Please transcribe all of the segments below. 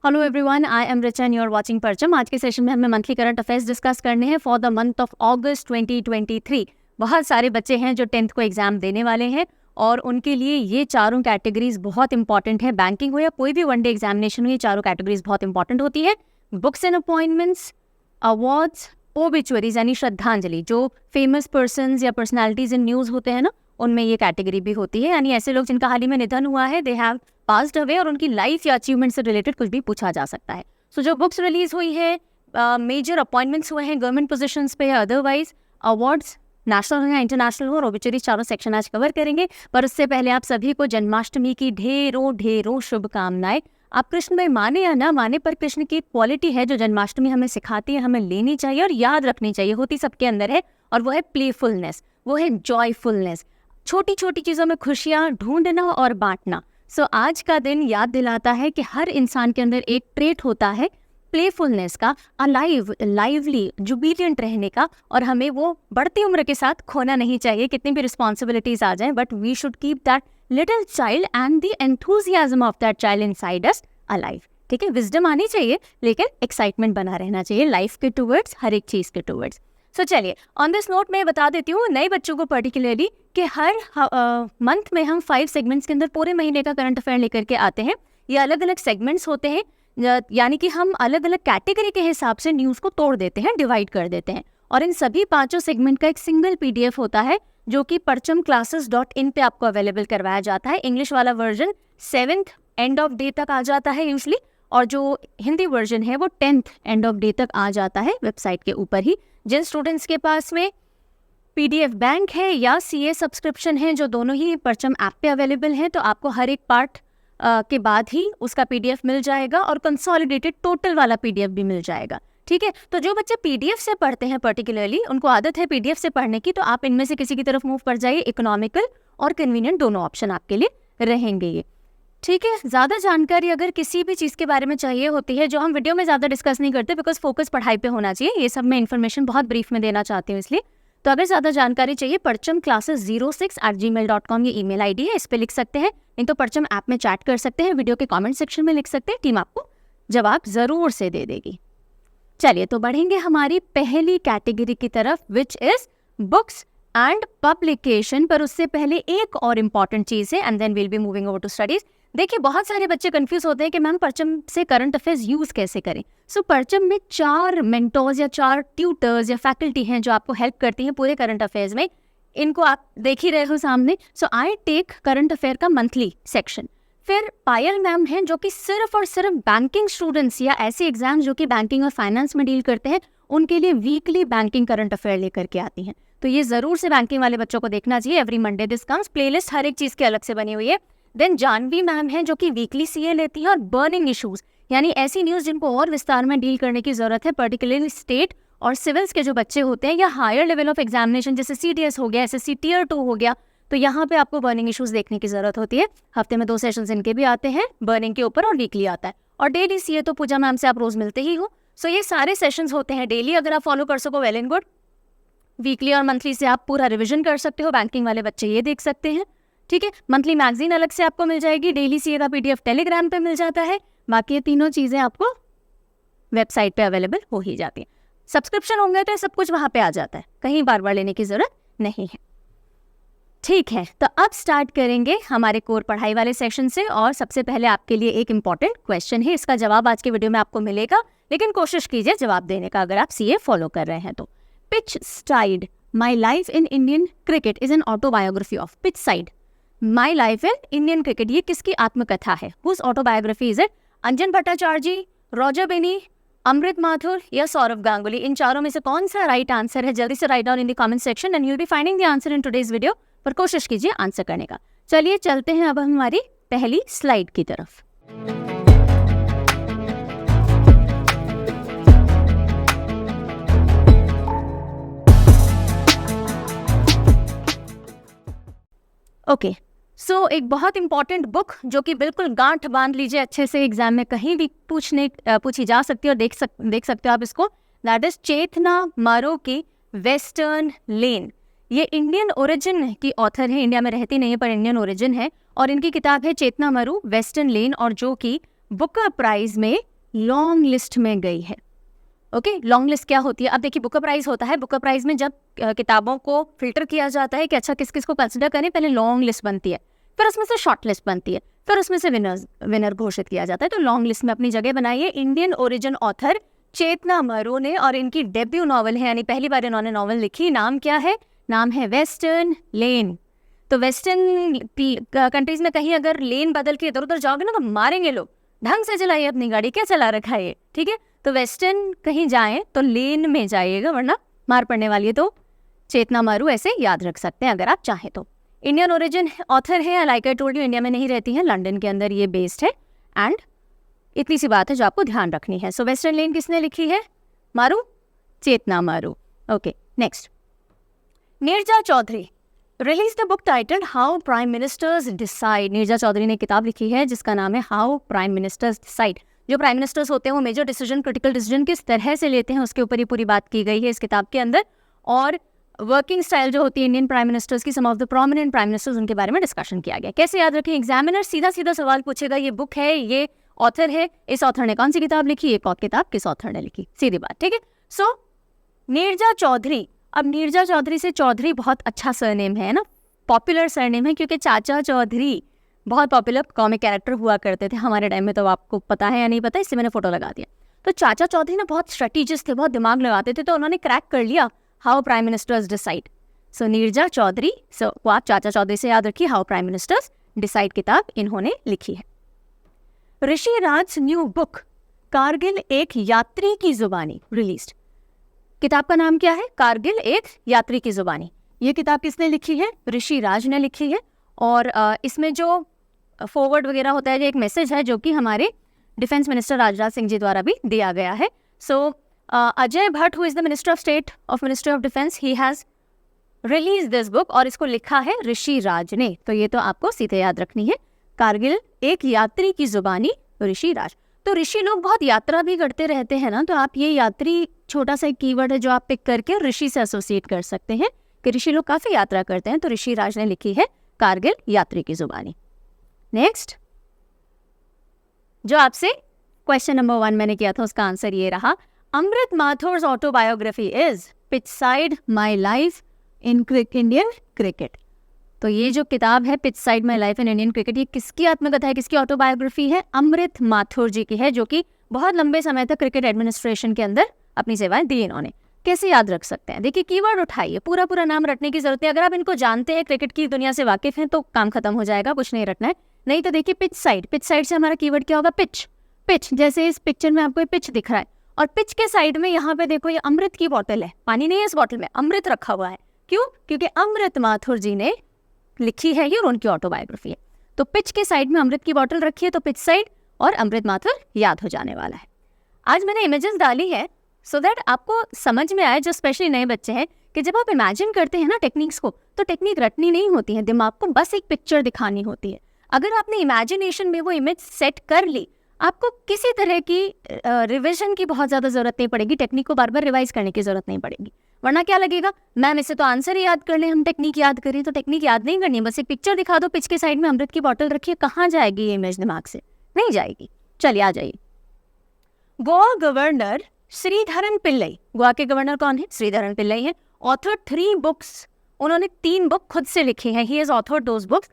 Hello everyone, I am Richa and you are watching Parcham. आज के session में हमें मंथली करंट अफेयर्स डिस्कस करने हैं फॉर द मंथ ऑफ अगस्त 2023। बहुत सारे बच्चे हैं जो 10th को एग्जाम देने वाले हैं और उनके लिए ये चारों कैटेगरीज बहुत इंपॉर्टेंट है। बैंकिंग हो या कोई भी वनडे एग्जामिनेशन हो, ये चारों कैटेगरीज बहुत इंपॉर्टेंट होती है। बुक्स एंड अपॉइंटमेंट्स, अवार्ड्स, ओबिचुअरीज यानी श्रद्धांजलि, जो फेमस पर्सन्स या पर्सनैलिटीज इन न्यूज़ होते हैं ना, उनमें ये कैटेगरी भी होती है। यानी ऐसे लोग जिनका हाल ही में निधन हुआ है, दे हैव पास्ड अवे, और उनकी लाइफ या अचीवमेंट से रिलेटेड कुछ भी पूछा जा सकता है। सो जो बुक्स रिलीज हुई है, मेजर अपॉइंटमेंट्स हुए हैं गवर्नमेंट पोजीशंस पे या अदरवाइज, अवार्ड्स नेशनल हो या इंटरनेशनल हो, और ओबिचुअरीज, चारों सेक्शन आज कवर करेंगे। पर उससे पहले आप सभी को जन्माष्टमी की ढेरों ढेरों शुभकामनाएं। आप कृष्ण में माने या ना माने, पर कृष्ण की क्वालिटी है जो जन्माष्टमी हमें सिखाती है, हमें लेनी चाहिए और याद रखनी चाहिए, होती सबके अंदर है, और वो है प्लेफुलनेस, वो है जॉयफुलनेस, छोटी छोटी चीज़ों में खुशियाँ ढूंढना और बांटना। सो आज का दिन याद दिलाता है कि हर इंसान के अंदर एक ट्रेट होता है प्लेफुलनेस का, अलाइव, लाइवली, जुबिलियंट रहने का, और हमें वो बढ़ती उम्र के साथ खोना नहीं चाहिए। कितनी भी रिस्पॉन्सिबिलिटीज आ जाएं, but we should keep that little child and the enthusiasm of that child inside us alive. ठीक है, विजडम आनी चाहिए लेकिन एक्साइटमेंट बना रहना चाहिए लाइफ के टूवर्ड्स, हर एक चीज़ के टूवर्ड्स। सो चलिए, ऑन दिस नोट मैं बता देती हूँ नए बच्चों को पर्टिकुलरली कि हर मंथ में हम 5 सेगमेंट्स के अंदर पूरे महीने का करंट अफेयर लेकर के आते हैं। ये अलग अलग सेगमेंट्स होते हैं, यानी कि हम अलग अलग कैटेगरी के हिसाब से न्यूज़ को तोड़ देते हैं, डिवाइड कर देते हैं, और इन सभी 5 सेगमेंट का एक सिंगल PDF होता है जो कि parchamclasses.in पे आपको अवेलेबल करवाया जाता है। इंग्लिश वाला version 7th end of day तक आ जाता है यूजली, और जो हिंदी वर्जन है वो 10th एंड ऑफ डे तक आ जाता है वेबसाइट के ऊपर ही। जिन स्टूडेंट्स के पास में PDF बैंक है या CA सब्सक्रिप्शन है, जो दोनों ही परचम ऐप पे अवेलेबल हैं, तो आपको हर एक पार्ट के बाद ही उसका PDF मिल जाएगा और कंसोलिडेटेड टोटल वाला PDF भी मिल जाएगा। ठीक है, तो जो बच्चे PDF से पढ़ते हैं पर्टिकुलरली, उनको आदत है PDF से पढ़ने की, तो आप इनमें से किसी की तरफ मूव कर जाइए। इकोनॉमिकल और कन्वीनियंट दोनों ऑप्शन आपके लिए रहेंगे ये। ठीक है, ज़्यादा जानकारी अगर किसी भी चीज़ के बारे में चाहिए होती है, जो हम वीडियो में ज़्यादा डिस्कस नहीं करते बिकॉज फोकस पढ़ाई पे होना चाहिए, ये सब मैं इन्फॉर्मेशन बहुत ब्रीफ में देना चाहती हूँ, इसलिए तो अगर ज़्यादा जानकारी चाहिए parchamclasses06@gmail.com ये ईमेल ID है, इस पर लिख सकते हैं, नहीं तो परचम ऐप में चैट कर सकते हैं, वीडियो के कमेंट सेक्शन में लिख सकते हैं, टीम आपको जवाब ज़रूर से दे देगी। चलिए, तो बढ़ेंगे हमारी पहली कैटेगरी की तरफ, which is books and publication. पर उससे पहले एक और इम्पॉर्टेंट चीज़ है, and then will be moving over to studies. देखिए, बहुत सारे बच्चे कंफ्यूज होते हैं कि मैम परचम से करंट अफेयर्स यूज़ कैसे करें। सो परचम में 4 मेंटोर्स या 4 ट्यूटर्स या फैकल्टी हैं जो आपको हेल्प करती हैं पूरे करंट अफेयर्स में। इनको आप देख ही रहे हो सामने। सो आई टेक करंट अफेयर का मंथली सेक्शन। फिर पायल मैम हैं जो कि सिर्फ और सिर्फ बैंकिंग स्टूडेंट्स या ऐसे एग्जाम्स जो कि बैंकिंग और फाइनेंस में डील करते हैं, उनके लिए वीकली बैंकिंग करंट अफेयर लेकर के आती हैं। तो ये ज़रूर से बैंकिंग वाले बच्चों को देखना चाहिए। Every Monday this comes, playlist हर एक चीज़ की अलग से बनी हुई है। देन जानवी मैम हैं जो कि वीकली CA लेती हैं, और बर्निंग इशूज़ यानी ऐसी न्यूज़ जिनको और विस्तार में डील करने की ज़रूरत है, पर्टिकुलरली स्टेट और सिविल्स के जो बच्चे होते हैं, या हायर लेवल ऑफ एग्जामिनेशन जैसे CDS हो गया, SSC Tier 2 हो गया, तो यहाँ पे आपको बर्निंग इशूज़ देखने की ज़रूरत होती है। हफ्ते में 2 सेशंस इनके भी आते हैं बर्निंग के ऊपर, और वीकली आता है, और डेली CA तो पूजा मैम से आप रोज़ मिलते ही हो। सो ये सारे सेशंस होते हैं डेली। अगर आप फॉलो कर सको वेल एंड गुड। वीकली और मंथली से आप पूरा रिविजन कर सकते हो। बैंकिंग वाले बच्चे ये देख सकते हैं। ठीक है, मंथली मैगजीन अलग से आपको मिल जाएगी, डेली CA का PDF टेलीग्राम पे मिल जाता है, बाकी ये तीनों चीज़ें आपको वेबसाइट पे अवेलेबल हो ही जाती हैं। सब्सक्रिप्शन होंगे तो सब कुछ वहाँ पे आ जाता है, कहीं बार बार लेने की ज़रूरत नहीं है। ठीक है, तो अब स्टार्ट करेंगे हमारे कोर पढ़ाई वाले सेक्शन से, और सबसे पहले आपके लिए एक इम्पॉर्टेंट क्वेश्चन है। इसका जवाब आज के वीडियो में आपको मिलेगा, लेकिन कोशिश कीजिए जवाब देने का अगर आप CA फॉलो कर रहे हैं तो। Pitch side, my life in Indian cricket is an autobiography of. Pitch side, my life in Indian cricket, ये किसकी आत्मकथा है? Whose autobiography is it? Anjan Bhattacharya ji, Roger Binny, Amrit Mathur या सौरव गांगुली? इन चारों में से कौन सा राइट आंसर है? जल्दी से write down in the comment section and you will be finding the answer in today's video, पर कोशिश कीजिए आंसर करने का। चलिए चलते हैं अब हमारी पहली स्लाइड की तरफ। ओके, सो एक बहुत इंपॉर्टेंट बुक जो कि बिल्कुल गांठ बांध लीजिए अच्छे से, एग्जाम में कहीं भी पूछी जा सकती है, और देख सकते हो आप इसको। दैट इज चेतना मारो की वेस्टर्न लेन। ये इंडियन ओरिजिन की ऑथर है, इंडिया में रहती नहीं है पर इंडियन ओरिजिन है, और इनकी किताब है चेतना मारू वेस्टर्न लेन, और जो कि बुकर प्राइज में लॉन्ग लिस्ट में गई है। ओके, लॉन्ग लिस्ट क्या होती है? अब देखिए, बुकर प्राइज होता है। बुकर प्राइज में जब किताबों को फिल्टर किया जाता है कि अच्छा किस किस को कंसिडर करें, पहले लॉन्ग लिस्ट बनती है, फिर उसमें से शॉर्ट लिस्ट बनती है, फिर उसमें से विनर घोषित किया जाता है। तो लॉन्ग लिस्ट में अपनी जगह बनाई है इंडियन ओरिजिन ऑथर चेतना मरू ने, और इनकी डेब्यू नॉवल है, यानी पहली बार इन्होंने नॉवल लिखी। नाम क्या है? नाम है वेस्टर्न लेन। तो वेस्टर्न कंट्रीज में कहीं अगर लेन बदल के इधर उधर जाओगे ना तो मारेंगे लोग। ढंग से चलाइए अपनी गाड़ी, क्या चला रखा है, ठीक है? तो वेस्टर्न कहीं जाएं तो लेन में जाइएगा, वरना मार पड़ने वाली है। तो चेतना मारू ऐसे याद रख सकते हैं अगर आप चाहें तो। इंडियन ओरिजिन ऑथर है, like I told you, India में नहीं रहती है, लंदन के अंदर ये बेस्ड है। एंड इतनी सी बात है जो आपको ध्यान रखनी है। सो वेस्टर्न लेन किसने लिखी है? Maru, Chetna Maru. Okay, next, Neerja Chowdhury release the book titled how prime ministers decide. Neerja Chowdhury ने किताब लिखी है जिसका नाम है हाउ प्राइम मिनिस्टर्स डिसाइड। जो प्राइम मिनिस्टर्स होते हैं वो मेजर डिसीजन, क्रिटिकल डिसीजन किस तरह से लेते हैं उसके ऊपर ही पूरी बात की गई है इस किताब के अंदर। और वर्किंग स्टाइल जो होती है इंडियन प्राइम मिनिस्टर्स की, some of the prominent prime ministers, उनके बारे में डिस्कशन किया गया। कैसे याद रखें? एग्जामिनर सीधा सीधा सवाल पूछेगा, ये बुक है, ये ऑथर है, इस ऑथर ने कौन सी किताब लिखी, एक और किताब किस ऑथर ने लिखी, सीधी बात, ठीक है? सो नीरजा चौधरी, अब नीरजा चौधरी से चौधरी बहुत अच्छा सरनेम है ना, पॉपुलर सरनेम है, क्योंकि चाचा चौधरी बहुत पॉपुलर कॉमिक कैरेक्टर हुआ करते थे हमारे टाइम में। तो आपको पता है या नहीं पता, इससे मैंने फोटो लगा दिया। तो चाचा चौधरी ना बहुत स्ट्रेटेजिस्ट थे, बहुत दिमाग लगाते थे, तो उन्होंने क्रैक कर लिया हाउ प्राइम मिनिस्टर्स डिसाइड। सो नीरजा चौधरी, सो वो आप चाचा चौधरी से याद रखिए, हाउ प्राइम मिनिस्टर्स डिसाइड किताब इन्होंने लिखी है। ऋषि राज न्यू बुक कारगिल एक यात्री की जुबानी रिलीज्ड। किताब का नाम क्या है? कारगिल एक यात्री की जुबानी। ये किताब किसने लिखी है? ऋषि राज ने लिखी है। और इसमें जो फॉरवर्ड वगैरह होता है, ये एक मैसेज है जो कि हमारे डिफेंस मिनिस्टर राजनाथ सिंह जी द्वारा भी दिया गया है। So Ajay Bhatt, who is the minister of state of ministry of defence, he has release this book, और इसको लिखा है ऋषि राज ने। तो ये तो आपको सीधे याद रखनी है, कारगिल एक यात्री की जुबानी, ऋषि राज। तो ऋषि लोग बहुत यात्रा भी करते रहते हैं ना, तो आप ये यात्री छोटा सा एक कीवर्ड है जो आप पिक करके ऋषि से एसोसिएट कर सकते हैं कि ऋषि लोग काफी यात्रा करते हैं। तो ऋषि राज ने लिखी है कारगिल यात्री की जुबानी। नेक्स्ट, जो आपसे क्वेश्चन नंबर 1 मैंने किया था उसका आंसर ये रहा, अमृत माथुर's autobiography is pitch side my life in Indian cricket. तो ये जो किताब है pitch side my life in Indian cricket, ये किसकी आत्मकथा है, किसकी ऑटोबायोग्राफी है? अमृत माथुर जी की है, जो कि बहुत लंबे समय तक क्रिकेट एडमिनिस्ट्रेशन के अंदर अपनी सेवाएं दी इन्होंने। कैसे याद रख सकते हैं? देखिए, कीवर्ड उठाइए, पूरा पूरा नाम रटने की जरूरत है। अगर आप इनको जानते हैं, क्रिकेट की दुनिया से वाकिफ हैं, तो काम खत्म हो जाएगा, कुछ नहीं रटना है। नहीं तो देखिए, पिच साइड, पिच साइड से हमारा कीवर्ड क्या होगा? पिच। पिच, जैसे इस पिक्चर में आपको पिच दिख रहा है, और पिच के साइड में यहाँ पे देखो, ये अमृत की बोतल है, पानी नहीं है इस बोतल में, अमृत रखा हुआ है। क्यों? क्योंकि अमृत माथुर जी ने लिखी है ये और उनकी ऑटोबायोग्राफी है। तो पिच के साइड में अमृत की बोतल रखी है, तो पिच साइड और अमृत माथुर याद हो जाने वाला है। आज मैंने इमेजेस डाली है सो दैट आपको समझ में आए, जो स्पेशली नए बच्चे हैं, कि जब आप इमेजिन करते हैं ना टेक्निक्स को, तो टेक्निक रटनी नहीं होती है, दिमाग को बस एक पिक्चर दिखानी होती है। अगर आपने इमेजिनेशन में वो इमेज सेट कर ली, आपको किसी तरह की रिविजन की बहुत ज़्यादा ज़रूरत नहीं पड़ेगी, टेक्निक को बार बार रिवाइज करने की ज़रूरत नहीं पड़ेगी। वरना क्या लगेगा, मैम इससे तो आंसर ही याद कर लें, हम टेक्निक याद करें। तो टेक्निक याद नहीं करनी है, बस एक पिक्चर दिखा दो, पिच के साइड में अमृत की बोतल रखिए, कहाँ जाएगी ये इमेज दिमाग से? नहीं जाएगी। चलिए आ जाइए। गोवा गवर्नर श्रीधरन पिल्लई, गोवा के गवर्नर कौन है? श्रीधरन पिल्लई है। ऑथर 3 बुक्स, उन्होंने 3 बुक खुद से लिखी हैं। He has authored those books.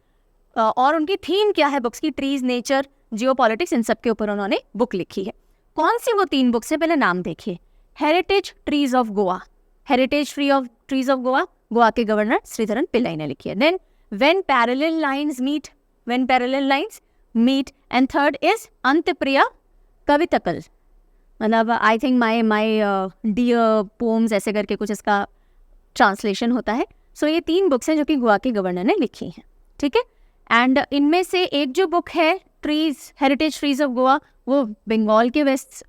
और उनकी थीम क्या है बुक्स की? ट्रीज, नेचर, जियो पॉलिटिक्स, इन सब के ऊपर उन्होंने बुक लिखी है। कौन सी वो 3 बुक्स है? पहले नाम देखिए। Heritage trees of Goa, heritage trees of Goa, Goa के गवर्नर श्रीधरन पिल्लई ने लिखी है। Then when parallel lines meet, when parallel lines meet, and third is Anthapriya Kavithakal, मतलब I think my dear poems, ऐसे करके कुछ इसका ट्रांसलेशन होता है। सो ये 3 बुक्स हैं जो कि गोवा के गवर्नर ने लिखी हैं, ठीक है। एंड इनमें से एक जो बुक है trees, heritage trees of Goa, वो बंगाल के वेस्ट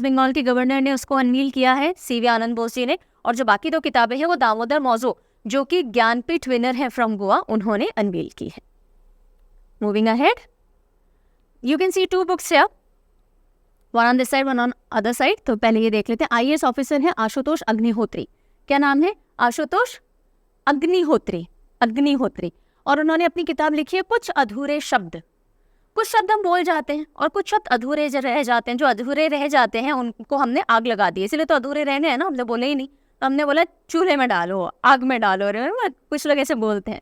बंगाल के गवर्नर ने उसको अनवील किया है, सीवी आनंद बोस जी ने। और जो बाकी 2 किताबें हैं वो दामोदर मौजो, जो कि ज्ञानपीठ विनर है फ्रॉम गोवा, उन्होंने अनवील की है। Moving ahead, you can see 2 books here, one on this side, one on other side. तो पहले ये देख लेते हैं। आईएएस ऑफिसर है आशुतोष अग्निहोत्री। क्या नाम है? आशुतोष अग्निहोत्री, अग्निहोत्री। और उन्होंने अपनी किताब लिखी है कुछ अधूरे शब्द। कुछ शब्द हम बोल जाते हैं और कुछ शब्द अधूरे रह जाते हैं। जो अधूरे रह जाते हैं उनको हमने आग लगा दी, इसलिए तो अधूरे रहने हैं ना, हमने बोले ही नहीं, तो हमने बोला चूल्हे में डालो, आग में डालो, कुछ लोग ऐसे बोलते हैं।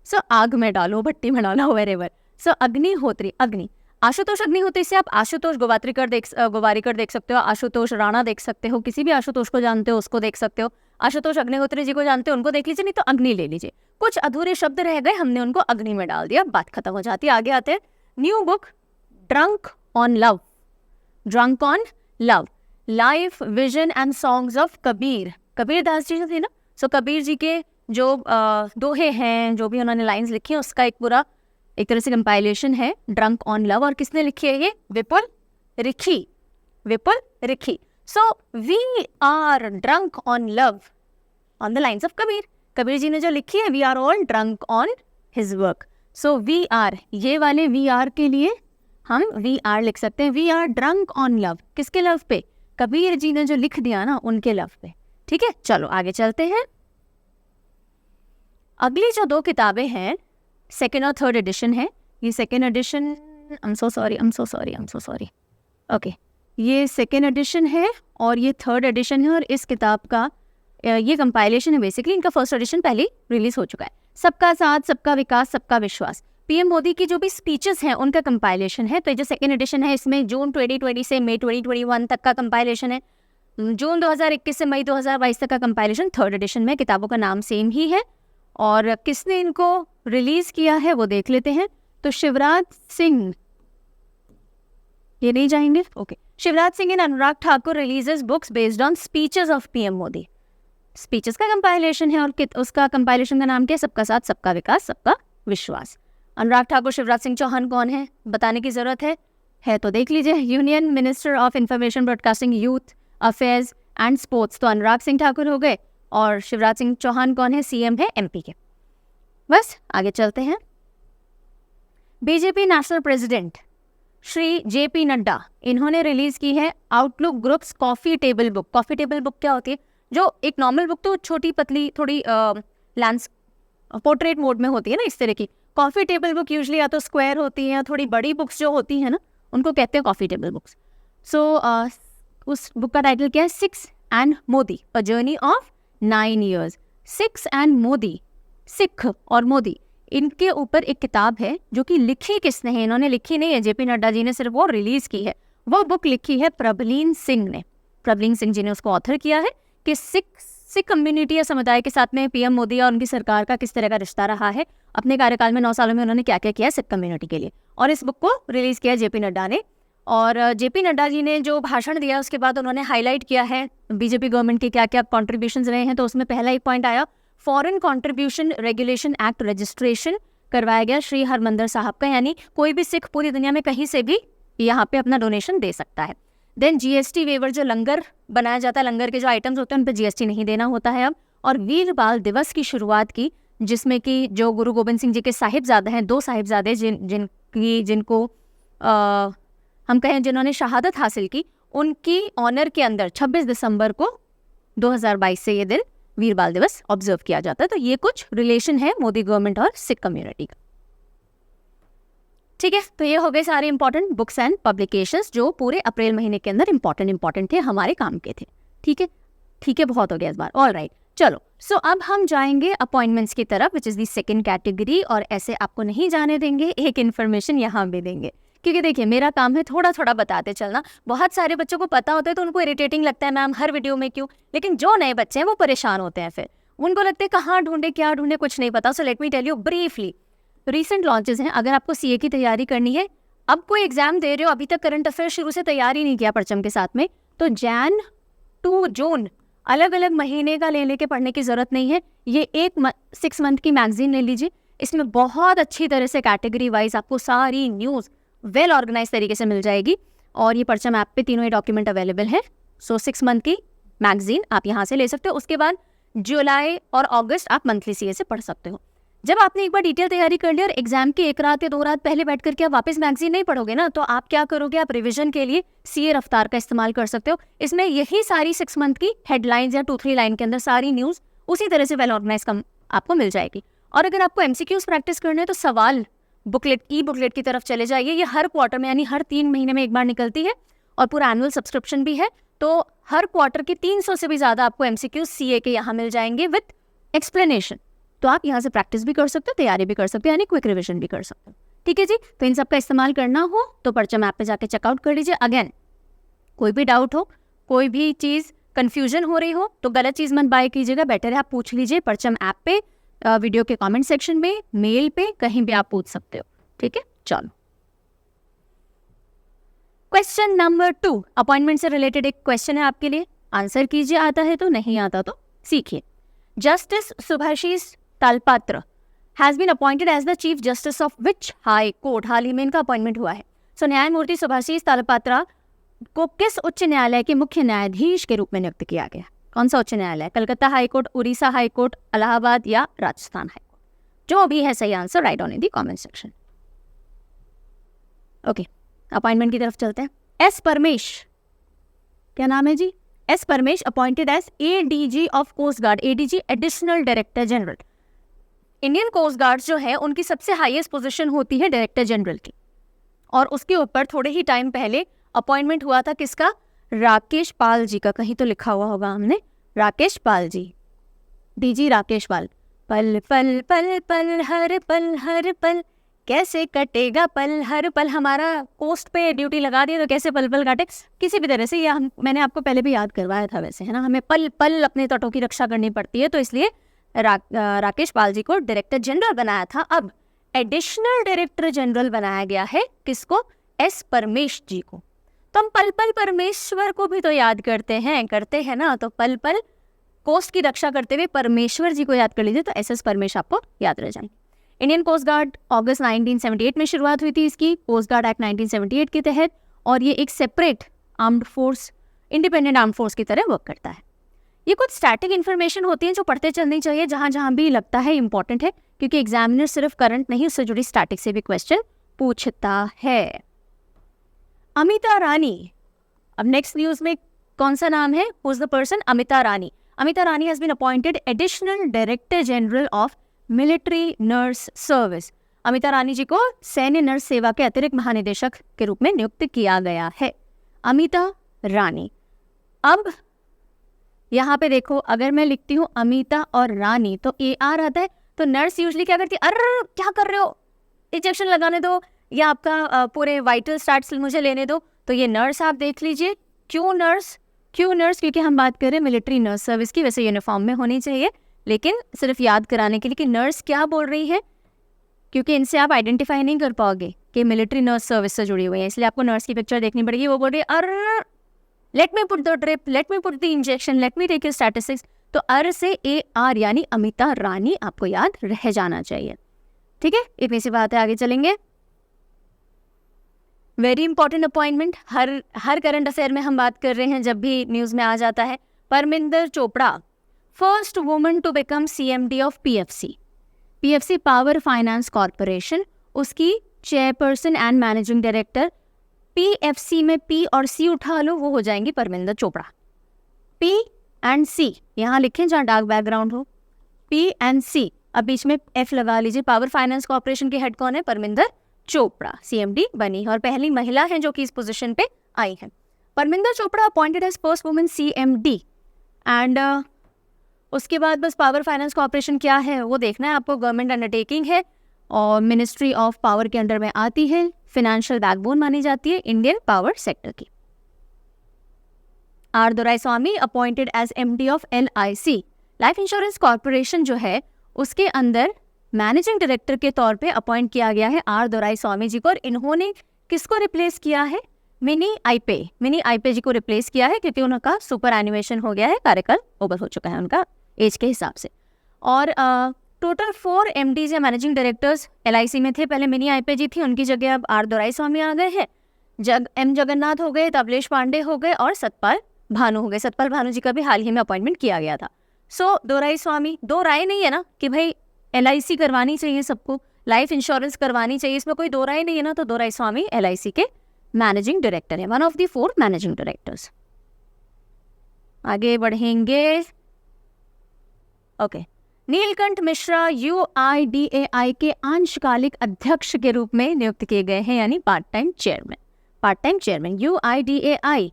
सो आग में डालो, भट्टी में डालो, वेरेवर। सो अग्निहोत्री, अग्नि, आशुतोष अग्निहोत्री से आप आशुतोष गोवारिकर देख सकते हो, आशुतोष राणा देख सकते हो, किसी भी आशुतोष को जानते हो उसको देख सकते हो, आशुतोष अग्निहोत्री जी को जानते हो उनको देख लीजिए, नहीं तो अग्नि ले लीजिए। कुछ अधूरे शब्द रह गए, हमने उनको अग्नि में डाल दिया, बात खत्म हो जाती है। आगे आते हैं, new book drunk on love, drunk on love, life vision and songs of Kabir, Kabir Das ji थे ना। सो कबीर जी के जो दोहे हैं, जो भी उन्होंने लाइंस लिखी हैं, उसका एक पूरा एक तरह से कंपाइलेशन है ड्रंक ऑन लव। और किसने लिखी है ये? Vipul Rikhi, Vipul Rikhi. So we are drunk on love on the lines of Kabir, Kabir ji ने जो लिखी है, we are all drunk on his work. So we are, ये वाले वी आर के लिए हम वी आर लिख सकते हैं, we are drunk on love, किसके लव पे? कबीर जी ने जो लिख दिया ना, उनके लव पे। ठीक है, चलो आगे चलते हैं। अगली जो दो किताबें हैं, सेकेंड और थर्ड एडिशन है। ये second edition, I am so sorry, okay, ये सेकेंड एडिशन है और ये थर्ड एडिशन है। और इस किताब का ये कंपाइलेशन है बेसिकली, इनका फर्स्ट एडिशन पहले रिलीज हो चुका है। सबका साथ, सबका विकास, सबका विश्वास, पीएम मोदी की जो भी स्पीचेस हैं उनका कंपाइलेशन है। तो ये जो सेकेंड एडिशन है, इसमें जून 2020 से मई 2021 तक का कंपाइलेशन है, जून 2021 से मई 2022 तक का कंपाइलेशन थर्ड एडिशन में। किताबों का नाम सेम ही है। और किसने इनको रिलीज किया है वो देख लेते हैं। तो शिवराज सिंह, ये नहीं जाएंगे, okay, Shivraj Singh and Anurag Thakur releases books based on speeches of PM Modi. Speeches का कंपाइलेशन है और उसका कंपाइलेशन का नाम क्या है? सबका साथ, सबका विकास, सबका विश्वास। अनुराग ठाकुर, शिवराज सिंह चौहान कौन है, बताने की जरूरत है तो देख लीजिए। Union minister of information broadcasting, youth affairs and sports, तो अनुराग सिंह ठाकुर हो गए। और शिवराज सिंह चौहान कौन है? सीएम है एमपी के। बस आगे चलते हैं। BJP national president Shri JP Nadda, इन्होंने रिलीज की है outlook groups coffee table book. Coffee table book क्या होती है? जो एक नॉर्मल बुक तो छोटी पतली थोड़ी लैंड्स पोर्ट्रेट मोड में होती है ना, इस तरह की। कॉफी टेबल बुक यूजुअली या तो स्क्वायर होती है या थोड़ी बड़ी बुक्स जो होती है ना, उनको कहते हैं कॉफी टेबल बुक्स। सो उस बुक का टाइटल क्या है? Six and Modi, a journey of 9 years। Six and Modi, Sikh और मोदी, इनके ऊपर एक किताब है जो कि लिखी किसने है? इन्होंने लिखी नहीं है जेपी नड्डा जी ने, सिर्फ वो रिलीज की है। वो बुक लिखी है प्रभलीन सिंह ने। प्रभलीन सिंह जी ने उसको ऑथर किया है कि सिख कम्युनिटी या समुदाय के साथ में पीएम मोदी और उनकी सरकार का किस तरह का रिश्ता रहा है। अपने कार्यकाल में 9 सालों में उन्होंने क्या क्या किया सिख कम्युनिटी के लिए। और इस बुक को रिलीज किया जेपी नड्डा ने। और जेपी नड्डा जी ने जो भाषण दिया उसके बाद उन्होंने हाईलाइट किया है बीजेपी गवर्नमेंट के क्या क्या कॉन्ट्रीब्यूशंस रहे हैं। तो उसमें पहला एक पॉइंट आया, foreign contribution regulation act registration करवाया गया श्री हरमंदिर साहब का, यानी कोई भी सिख पूरी दुनिया में कहीं से भी यहाँ पे अपना डोनेशन दे सकता है। देन जीएसटी वेवर, जो लंगर बनाया जाता है, लंगर के जो आइटम्स होते हैं उन पर जीएसटी नहीं देना होता है अब। और वीर बाल दिवस की शुरुआत की, जिसमें कि जो गुरु गोबिंद सिंह जी के साहिबजादे हैं, 2 साहिबजादे जिनको हम कहें जिन्होंने शहादत हासिल की, उनकी ऑनर के अंदर 26 दिसंबर को 2022 से ये दिन वीर बाल दिवस ऑब्जर्व किया जाता है। तो ये कुछ रिलेशन है मोदी गवर्नमेंट और सिख कम्युनिटी का। ठीक है, तो ये हो गए सारे इंपॉर्टेंट बुक्स एंड पब्लिकेशंस जो पूरे अप्रैल महीने के अंदर इंपॉर्टेंट थे, हमारे काम के थे। ठीक है, बहुत हो गया इस बार। ऑल राइट, चलो। सो अब हम जाएंगे अपॉइंटमेंट्स की तरफ, which is the second category. और ऐसे आपको नहीं जाने देंगे, एक इन्फॉर्मेशन यहाँ भी देंगे, क्योंकि देखिए मेरा काम है थोड़ा थोड़ा बताते चलना। बहुत सारे बच्चों को पता होता है तो उनको इरिटेटिंग लगता है मैम हर वीडियो में क्यों, लेकिन जो नए बच्चे हैं वो परेशान होते हैं, फिर उनको लगता है कहाँ ढूंढे क्या ढूंढे, कुछ नहीं पता। So let me tell you briefly. Recent launches हैं। अगर आपको सीए की तैयारी करनी है, अब कोई एग्जाम दे रहे हो, अभी तक करंट अफेयर शुरू से तैयारी नहीं किया परचम के साथ में, तो जैन टू जून अलग अलग महीने का लेके पढ़ने की जरूरत नहीं है। ये एक 6 मंथ की मैगजीन ले लीजिए, इसमें बहुत अच्छी तरह से कैटेगरी वाइज आपको सारी न्यूज़ वेल ऑर्गेनाइज तरीके से मिल जाएगी। और ये परचम ऐप पे तीनों ही डॉक्यूमेंट अवेलेबल है। सो 6 मंथ की मैगजीन आप यहाँ से ले सकते हो। उसके बाद जुलाई और अगस्त आप मंथली सीए से पढ़ सकते हो। जब आपने एक बार डिटेल तैयारी कर ली और एग्जाम की 1 रात या 2 रात पहले बैठ करके आप वापस मैगजीन नहीं पढ़ोगे ना, तो आप क्या करोगे, आप रिवीजन के लिए सीए रफ्तार का इस्तेमाल कर सकते हो। इसमें यही सारी 6 मंथ की हेडलाइंस या 2-3 लाइन के अंदर सारी न्यूज़ उसी तरह से वेल ऑर्गेनाइज आपको मिल जाएगी। और अगर आपको एमसीक्यूज प्रैक्टिस करने हैं तो सवाल बुकलेट, ई बुकलेट की तरफ चले जाइए। ये हर क्वार्टर में यानी हर 3 महीने में एक बार निकलती है और पूरा एनुअल सब्सक्रिप्शन भी है। तो हर क्वार्टर के 300 से भी ज़्यादा आपको MCQ CA के यहाँ मिल जाएंगे विथ एक्सप्लेनेशन। तो आप यहाँ से प्रैक्टिस भी कर सकते हो, तैयारी भी कर सकते हो, यानी क्विक रिविजन भी कर सकते हो। ठीक है जी, तो इन सब का इस्तेमाल करना हो तो परचम ऐप पे जाके चेकआउट कर लीजिए। अगेन कोई भी डाउट हो, कोई भी चीज़ कन्फ्यूजन हो रही हो तो गलत चीज़ मत बाय कीजिएगा, बेटर है आप पूछ लीजिए परचम ऐप पे, वीडियो के कमेंट सेक्शन में, मेल पे, कहीं भी आप पूछ सकते हो। ठीक है, चलो क्वेश्चन नंबर 2 अपॉइंटमेंट से रिलेटेड एक क्वेश्चन है आपके लिए, आंसर कीजिए, आता है तो, नहीं आता तो सीखिए। Justice Subhasis Talapatra has been appointed as the chief justice of which high court. हाल ही में इनका अपॉइंटमेंट हुआ है। सो न्यायमूर्ति सुभाषिस तालपात्रा को किस उच्च न्यायालय के मुख्य न्यायाधीश के रूप में नियुक्त किया गया? कौन सा उच्च न्यायालय? Calcutta high court, Orissa high court, Allahabad या राजस्थान हाई कोर्ट? जो भी है सही answer write on in the comment section. Okay, appointment की तरफ चलते हैं। एस परमेश, क्या नाम है जी? S Paramesh appointed as ADG of coast guard. ADG additional director general. Indian coast guard जो है उनकी सबसे हाईएस्ट पोजीशन होती है डायरेक्टर जनरल की, और उसके ऊपर थोड़े ही टाइम पहले अपॉइंटमेंट हुआ था किसका? राकेश पाल जी का। कहीं तो लिखा हुआ होगा हमने, राकेश पाल जी, DG राकेश पाल। पल पल पल पल हर पल कैसे कटेगा पल हर पल। हमारा कोस्ट पे ड्यूटी लगा दिया तो कैसे पल पल काटे, किसी भी तरह से। ये मैंने आपको पहले भी याद करवाया था वैसे, है ना। हमें पल पल अपने तटों की रक्षा करनी पड़ती है, तो इसलिए राकेश पाल जी को डायरेक्टर जनरल बनाया था। अब एडिशनल डायरेक्टर जनरल बनाया गया है किसको? एस परमेश जी को। तो हम पल पल परमेश्वर को भी तो याद करते हैं ना। तो पल पल कोस्ट की रक्षा करते हुए परमेश्वर जी को याद कर लीजिए, तो SS परमेश आपको याद रह जाएंगे। इंडियन कोस्ट गार्ड अगस्त 1978 में शुरुआत हुई थी इसकी, कोस्ट गार्ड एक्ट 1978 के तहत, और ये एक separate armed force, independent armed force की तरह वर्क करता है। ये कुछ स्टैटिक इन्फॉर्मेशन होती है जो पढ़ते चलनी चाहिए, जहाँ जहाँ भी लगता है इंपॉर्टेंट है, क्योंकि एग्जामिनर सिर्फ करंट नहीं, उससे जुड़ी स्टैटिक से भी क्वेश्चन पूछता है। अमिता रानी, अब नेक्स्ट न्यूज में कौन सा नाम है? Who is the person? Amita Rani. Amita Rani has been appointed additional director general of military nurse service. Amita Rani ji को सैन्य नर्स सेवा के अतिरिक्त महानिदेशक के रूप में नियुक्त किया गया है। अमिता रानी। अब यहाँ पे देखो, अगर मैं लिखती हूँ अमिता और रानी तो AR आता है, तो नर्स यूजली क्या करती है? अरे क्या कर रहे हो, इंजेक्शन लगाने दो, या आपका पूरे वाइटल स्टार्ट्स मुझे लेने दो। तो ये नर्स आप देख लीजिए। क्यों नर्स? क्योंकि हम बात कर रहे हैं मिलिट्री नर्स सर्विस की। वैसे यूनिफॉर्म में होनी चाहिए, लेकिन सिर्फ याद कराने के लिए कि नर्स क्या बोल रही है, क्योंकि इनसे आप आइडेंटिफाई नहीं कर पाओगे कि मिलिट्री नर्स सर्विस से जुड़ी हुई है, इसलिए आपको नर्स की पिक्चर देखनी पड़ेगी। वो बोल रही है uh let me put the drip, let me put the injection, let me take your statistics. तो अर से AR यानी अमिता रानी आपको याद रह जाना चाहिए। ठीक है, इतनी सी बात है, आगे चलेंगे। वेरी इंपॉर्टेंट अपॉइंटमेंट, हर करंट अफेयर में हम बात कर रहे हैं, जब भी न्यूज़ में आ जाता है। Parminder Chopra, first woman to become CMD of PFC power finance corporation, उसकी chairperson and managing director. PFC में P और C उठा लो, वो हो जाएंगी Parminder Chopra. P and C यहाँ लिखें जहाँ डार्क बैकग्राउंड हो, P एंड C, अब बीच में F लगा लीजिए। पावर फाइनेंस कॉरपोरेशन के हेड कौन है? परमिंदर चोपड़ा CMD बनी, और पहली महिला है जो कि इस पोजीशन पे आई है। Parminder Chopra appointed as first woman CMD, and उसके बाद बस पावर फाइनेंस कॉरपोरेशन क्या है वो देखना है आपको। गवर्नमेंट अंडरटेकिंग है और मिनिस्ट्री ऑफ पावर के अंडर में आती है, फाइनेंशियल बैकबोन मानी जाती है इंडियन पावर सेक्टर की। R Doraiswamy appointed as MD of LIC, life insurance corporation जो है उसके अंदर मैनेजिंग डायरेक्टर के तौर पे अपॉइंट किया गया है R दोराईस्वामी जी को, और इन्होंने किसको रिप्लेस किया है? मिनी आईपे जी को रिप्लेस किया है, क्योंकि उनका सुपर एनिमेशन हो गया है, कार्यकाल ओवर हो चुका है उनका एज के हिसाब से। और टोटल 4 MDs या मैनेजिंग डायरेक्टर्स LIC में थे, पहले मिनी आईपे जी थी, उनकी जगह अब R दोराईस्वामी आ गए हैं। M जगन्नाथ हो गए, तबलेश पांडे हो गए, और सतपाल भानु हो गए। सतपाल भानु जी का भी हाल ही में अपॉइंटमेंट किया गया था। सो दोराईस्वामी, दो राय नहीं है ना कि भाई LIC करवानी चाहिए सबको, लाइफ इंश्योरेंस करवानी चाहिए, इसमें कोई दो राय नहीं है ना। तो दोराईस्वामी LIC के मैनेजिंग डायरेक्टर है, one of the 4 managing directors. आगे बढ़ेंगे। ओके, नीलकंठ मिश्रा UIDAI के अंशकालिक अध्यक्ष के रूप में नियुक्त किए गए हैं, यानी part time chairman. Part time chairman UIDAI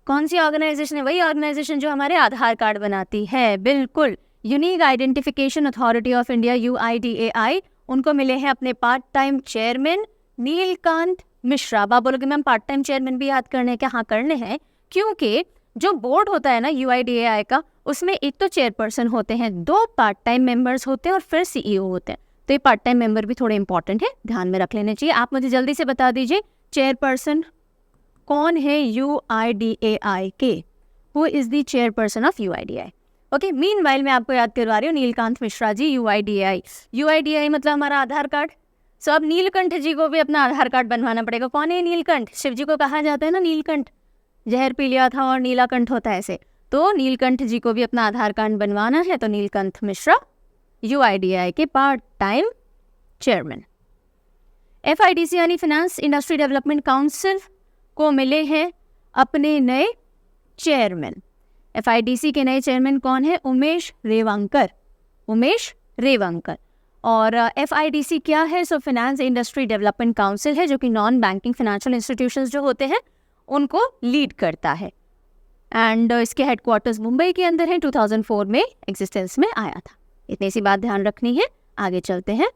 कौन सी ऑर्गेनाइजेशन है? वही ऑर्गेनाइजेशन जो हमारे आधार कार्ड बनाती है, बिल्कुल। Unique identification authority of India UIDAI, उनको मिले हैं अपने part time chairman Nilkanth Mishra. आप बोलोगे मैम पार्ट टाइम चेयरमैन भी याद करने हैं क्या? हाँ करने हैं, क्योंकि जो बोर्ड होता है ना UIDAI का, उसमें एक तो चेयरपर्सन होते हैं, 2 पार्ट टाइम मेंबर्स होते हैं और फिर CEO होते हैं। तो ये पार्ट टाइम मेंबर भी थोड़े इंपॉर्टेंट है, ध्यान में रख लेने चाहिए। आप मुझे जल्दी से बता दीजिए चेयरपर्सन कौन है UIDAI के? Who is the chairperson of UIDAI? Okay, meanwhile मैं आपको याद करवा रही हूँ नीलकांत मिश्रा जी UIDAI मतलब हमारा आधार कार्ड। सो अब नीलकंठ जी को भी अपना आधार कार्ड बनवाना पड़ेगा। कौन है नीलकंठ? शिव जी को कहा जाता है ना नीलकंठ, जहर पी लिया था और नीलाकंठ होता है ऐसे। तो नीलकंठ जी को भी अपना आधार कार्ड बनवाना है, तो नीलकंठ मिश्रा UIDAI के पार्ट टाइम चेयरमैन। FIDC यानी फाइनेंस इंडस्ट्री डेवलपमेंट काउंसिल को मिले हैं अपने नए चेयरमैन। FIDC के नए चेयरमैन कौन है? उमेश रेवंकर। और FIDC क्या है? So finance industry development council है, जो कि नॉन बैंकिंग फाइनेंशियल इंस्टीट्यूशंस जो होते हैं उनको लीड करता है। एंड इसके हेडक्वार्टर्स मुंबई के अंदर है, 2004 में एग्जिस्टेंस में आया था। इतनी सी बात ध्यान रखनी है। आगे चलते हैं।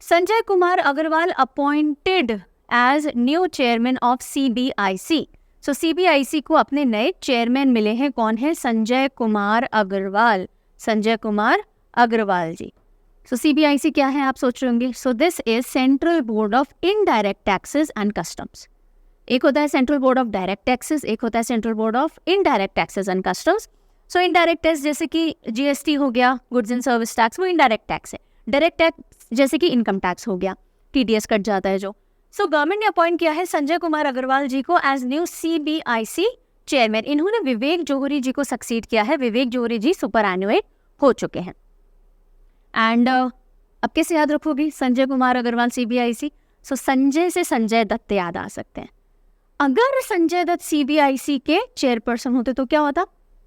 Sanjay Kumar Agrawal appointed as new chairman of CBIC। So CBIC को अपने नए चेयरमैन मिले हैं। कौन है? संजय कुमार अग्रवाल जी। सो CBIC क्या है आप सोच रहे होंगे? So this is central board of indirect taxes and customs. एक होता है central board of direct taxes, एक होता है central board of indirect taxes and customs. So indirect tax जैसे कि GST हो गया, गुड्स एंड सर्विस टैक्स, वो इनडायरेक्ट टैक्स है। डायरेक्ट टैक्स जैसे कि इनकम टैक्स हो गया, TDS कट जाता है जो। सो गवर्नमेंट ने अपॉइंट किया है संजय कुमार अग्रवाल जी को एज न्यू CBIC चेयरमैन। इन्होंने विवेक जौहरी जी को सक्सीड किया है। विवेक जौहरी जी सुपरएनुएट हो चुके हैं। एंड अब कैसे याद रखोगी संजय कुमार अग्रवाल CBIC? सो संजय से संजय दत्त याद आ सकते हैं। अगर संजय दत्त CBIC के चेयरपर्सन होते तो क्या होता?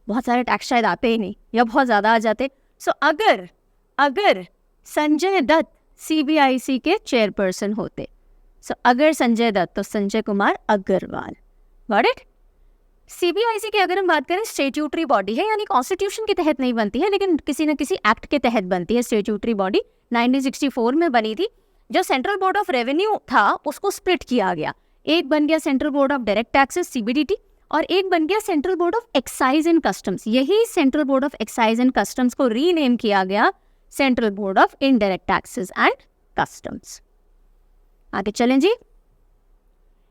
बहुत सारे टैक्स शायद आते ही नहीं या बहुत ज़्यादा आ जाते। सो अगर संजय दत्त CBIC के चेयरपर्सन होते, सो अगर संजय दत्त तो Sanjay Kumar Agrawal. Got it? CBIC की अगर हम बात करें, स्टेट्यूटरी बॉडी है, यानी कॉन्स्टिट्यूशन के तहत नहीं बनती है, लेकिन किसी न किसी एक्ट के तहत बनती है। स्टेट्यूटरी बॉडी 1964 में बनी थी। जो सेंट्रल बोर्ड ऑफ रेवेन्यू था उसको स्प्लिट किया गया। एक बन गया central board of direct taxes CBDT, और एक बन गया central board of excise and customs. यही central board of excise and customs को रीनेम किया गया central board of indirect taxes and customs. आगे चलें जी।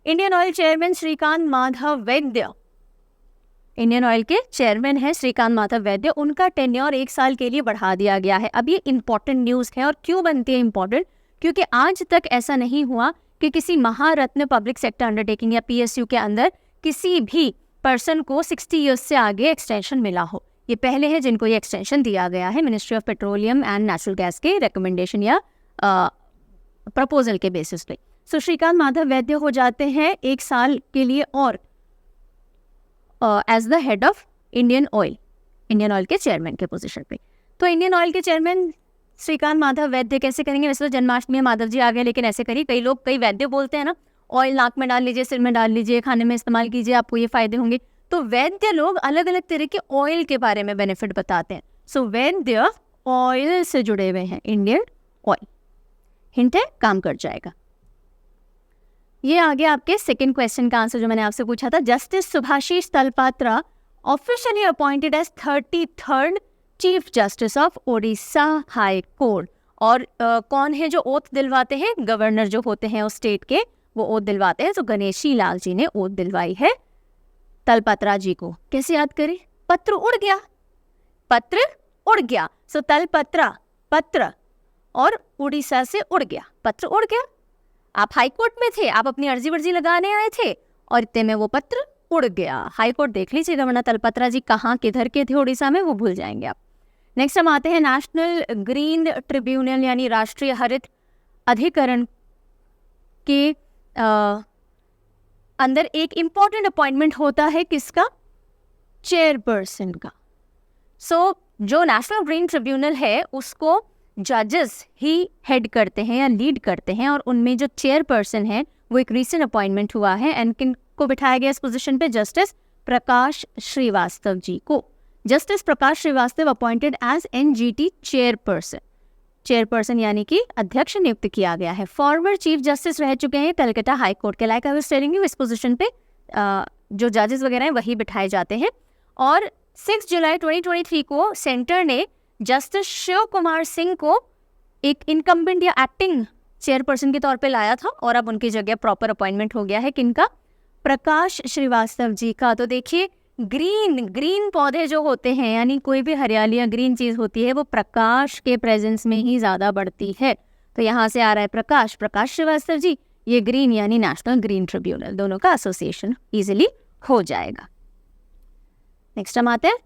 Indian oil chairman Shrikant Madhav Vaidya. Indian Oil के चेयरमैन है श्रीकांत माधव वैद्य। उनका टेन्योर 1 साल के लिए बढ़ा दिया गया है। अब ये इंपॉर्टेंट न्यूज़ है। और क्यों बनती है इंपॉर्टेंट? क्योंकि आज तक ऐसा नहीं हुआ कि किसी महारत्न पब्लिक सेक्टर अंडरटेकिंग या PSU के अंदर किसी भी पर्सन को 60 ईयर्स से आगे एक्सटेंशन मिला हो। ये पहले है जिनको ये एक्सटेंशन दिया गया है ministry of petroleum and natural gas के रिकमेंडेशन या प्रपोजल के बेसिस पे। सो श्रीकांत माधव वैद्य हो जाते हैं 1 साल के लिए और as the head of Indian Oil के चेयरमैन के पोजीशन पे। तो इंडियन ऑयल के चेयरमैन श्रीकांत माधव वैद्य कैसे करेंगे? वैसे तो जन्माष्टमी में माधव जी आ गए, लेकिन ऐसे करिए, कई लोग कई वैद्य बोलते हैं ना, ऑयल नाक में डाल लीजिए, सिर में डाल लीजिए, खाने में इस्तेमाल कीजिए, आपको ये फायदे होंगे। तो वैद्य लोग अलग अलग तरह के ऑयल के बारे में बेनिफिट बताते हैं। सो वैद्य ऑयल से जुड़े हुए हैं, इंडियन ऑयल। हिंट है, काम कर जाएगा। ये आगे आपके सेकंड क्वेश्चन का आंसर जो मैंने आपसे पूछा था। Justice Subhasish Talapatra officially appointed as 33rd chief justice of Odisha high court. और कौन है जो ओथ दिलवाते हैं? गवर्नर जो होते हैं उस स्टेट के, वो ओथ दिलवाते हैं। तो गणेशी लाल जी ने ओथ दिलवाई है तलपात्रा जी को। कैसे याद करें? पत्र उड़ गया। सो तलपत्रा पत्र और उड़ीसा से उड़ गया, पत्र उड़ गया। आप हाई कोर्ट में थे, आप अपनी अर्जी वर्जी लगाने आए थे और इतने में वो पत्र उड़ गया। हाई कोर्ट देख लीजिएगा, वरना तलपत्रा जी कहाँ किधर के थे उड़ीसा में वो भूल जाएंगे आप। नेक्स्ट हम आते हैं नेशनल ग्रीन ट्रिब्यूनल यानी राष्ट्रीय हरित अधिकरण के अंदर एक इम्पॉर्टेंट अपॉइंटमेंट होता है किसका? चेयरपर्सन का। सो जो नेशनल ग्रीन ट्रिब्यूनल है उसको जजेस ही हेड करते हैं या लीड करते हैं, और उनमें जो चेयरपर्सन है वो एक रीसेंट अपॉइंटमेंट हुआ है, एंड किन को बिठाया गया इस पोजीशन पे? जस्टिस प्रकाश श्रीवास्तव जी को। Justice Prakash Shrivastava appointed as NGT chairperson, chairperson यानी कि अध्यक्ष नियुक्त किया गया है। फॉर्मर चीफ जस्टिस रह चुके हैं कलकत्ता हाई कोर्ट के, like I was telling you, इस पोजीशन पे जो जजेस वगैरह हैं वही बिठाए जाते हैं। और 6 जुलाई 2023 को सेंटर ने जस्टिस शिव कुमार सिंह को एक इनकम्बेंट या एक्टिंग चेयरपर्सन के तौर पे लाया था, और अब उनकी जगह प्रॉपर अपॉइंटमेंट हो गया है किनका? प्रकाश श्रीवास्तव जी का। तो देखिए ग्रीन पौधे जो होते हैं, यानी कोई भी हरियाली या ग्रीन चीज होती है, वो प्रकाश के प्रेजेंस में ही ज्यादा बढ़ती है। तो यहाँ से आ रहा है प्रकाश श्रीवास्तव जी, ये ग्रीन यानी नेशनल ग्रीन ट्रिब्यूनल, दोनों का एसोसिएशन इजिली हो जाएगा। नेक्स्ट हम आते हैं,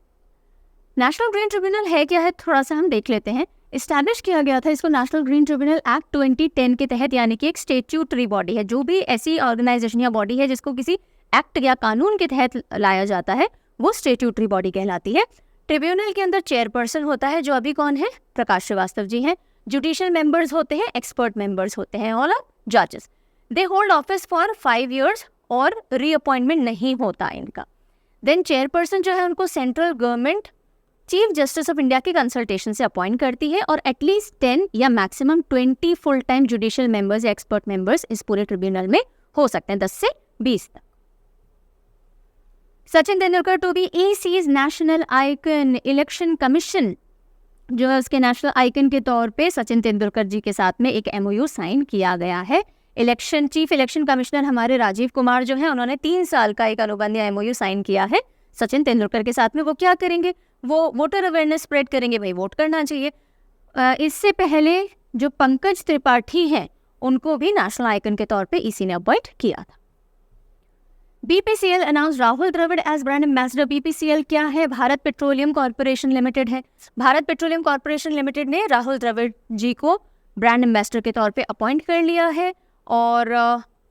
नेशनल ग्रीन ट्रिब्यूनल है क्या है, थोड़ा सा हम देख लेते हैं। इस्टेब्लिश किया गया था इसको नेशनल ग्रीन ट्रिब्यूनल एक्ट 2010 के तहत, यानी कि एक स्टेट्यूटरी बॉडी है। जो भी ऐसी ऑर्गेनाइजेशन या बॉडी है जिसको किसी एक्ट या कानून के तहत लाया जाता है, वो स्टेट्यूटरी बॉडी कहलाती है। ट्रिब्यूनल के अंदर चेयरपर्सन होता है, जो अभी कौन है? प्रकाश श्रीवास्तव जी हैं। जुडिशियल मेंबर्स होते हैं, एक्सपर्ट मेंबर्स होते हैं, ऑल आर जजेस। They hold office for 5 years और रीअपॉइंटमेंट नहीं होता इनका। देन चेयरपर्सन जो है उनको central government chief justice of India की कंसल्टेशन से अपॉइंट करती है, और एटलीस्ट 10 या maximum 20 full time judicial members या एक्सपर्ट मेंबर्स इस पूरे ट्रिब्यूनल में हो सकते हैं, 10 से 20 तक। Sachin Tendulkar to be EC's national icon, election commission जो है उसके नेशनल आइकन के तौर पे सचिन तेंदुलकर जी के साथ में एक MOU साइन किया गया है। चीफ इलेक्शन कमिश्नर हमारे राजीव कुमार जो है, उन्होंने 3 साल का एक अनुबंध या MOU साइन किया है सचिन तेंदुलकर के साथ में। वो क्या करेंगे? वो वोटर अवेयरनेस स्प्रेड करेंगे, भाई वोट करना चाहिए। इससे पहले जो पंकज त्रिपाठी हैं उनको भी नेशनल आइकन के तौर पे EC ने अपॉइंट किया था। BPCL announce Rahul Dravid as brand ambassador. BPCL क्या है? भारत पेट्रोलियम कॉर्पोरेशन लिमिटेड है। भारत पेट्रोलियम कॉर्पोरेशन लिमिटेड ने राहुल द्रविड़ जी को ब्रांड एम्बेसडर के तौर पे अपॉइंट कर लिया है। और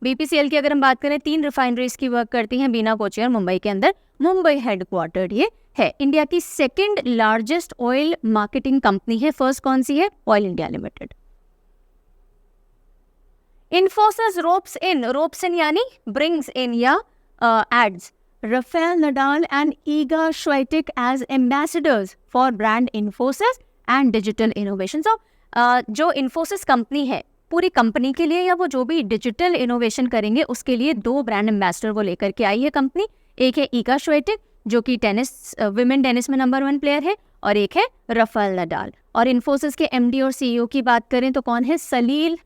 BPCL की अगर हम बात करें, 3 रिफाइनरीज की वर्क करती हैं बीना, कोची और मुंबई के अंदर। मुंबई हेडक्वार्टर्ड ये है। इंडिया की 2nd largest oil marketing company है। फर्स्ट कौन सी है? Oil India limited. Infosys ropes in यानी ब्रिंग्स इन या adds Rafael Nadal and Iga Swiatek as ambassadors for brand Infosys and digital innovation. जो इन्फोसिस कंपनी है पूरी कंपनी के लिए, या वो जो भी डिजिटल इनोवेशन करेंगे उसके लिए 2 ब्रांड एम्बेसडर वो लेकर के आई है कंपनी। एक है ईगा श्वाइटेक जो कि विमेन टेनिस में नंबर 1 प्लेयर है, और एक है राफेल नडाल। और इन्फोसिस के MD और CEO की बात करें तो कौन है? सलील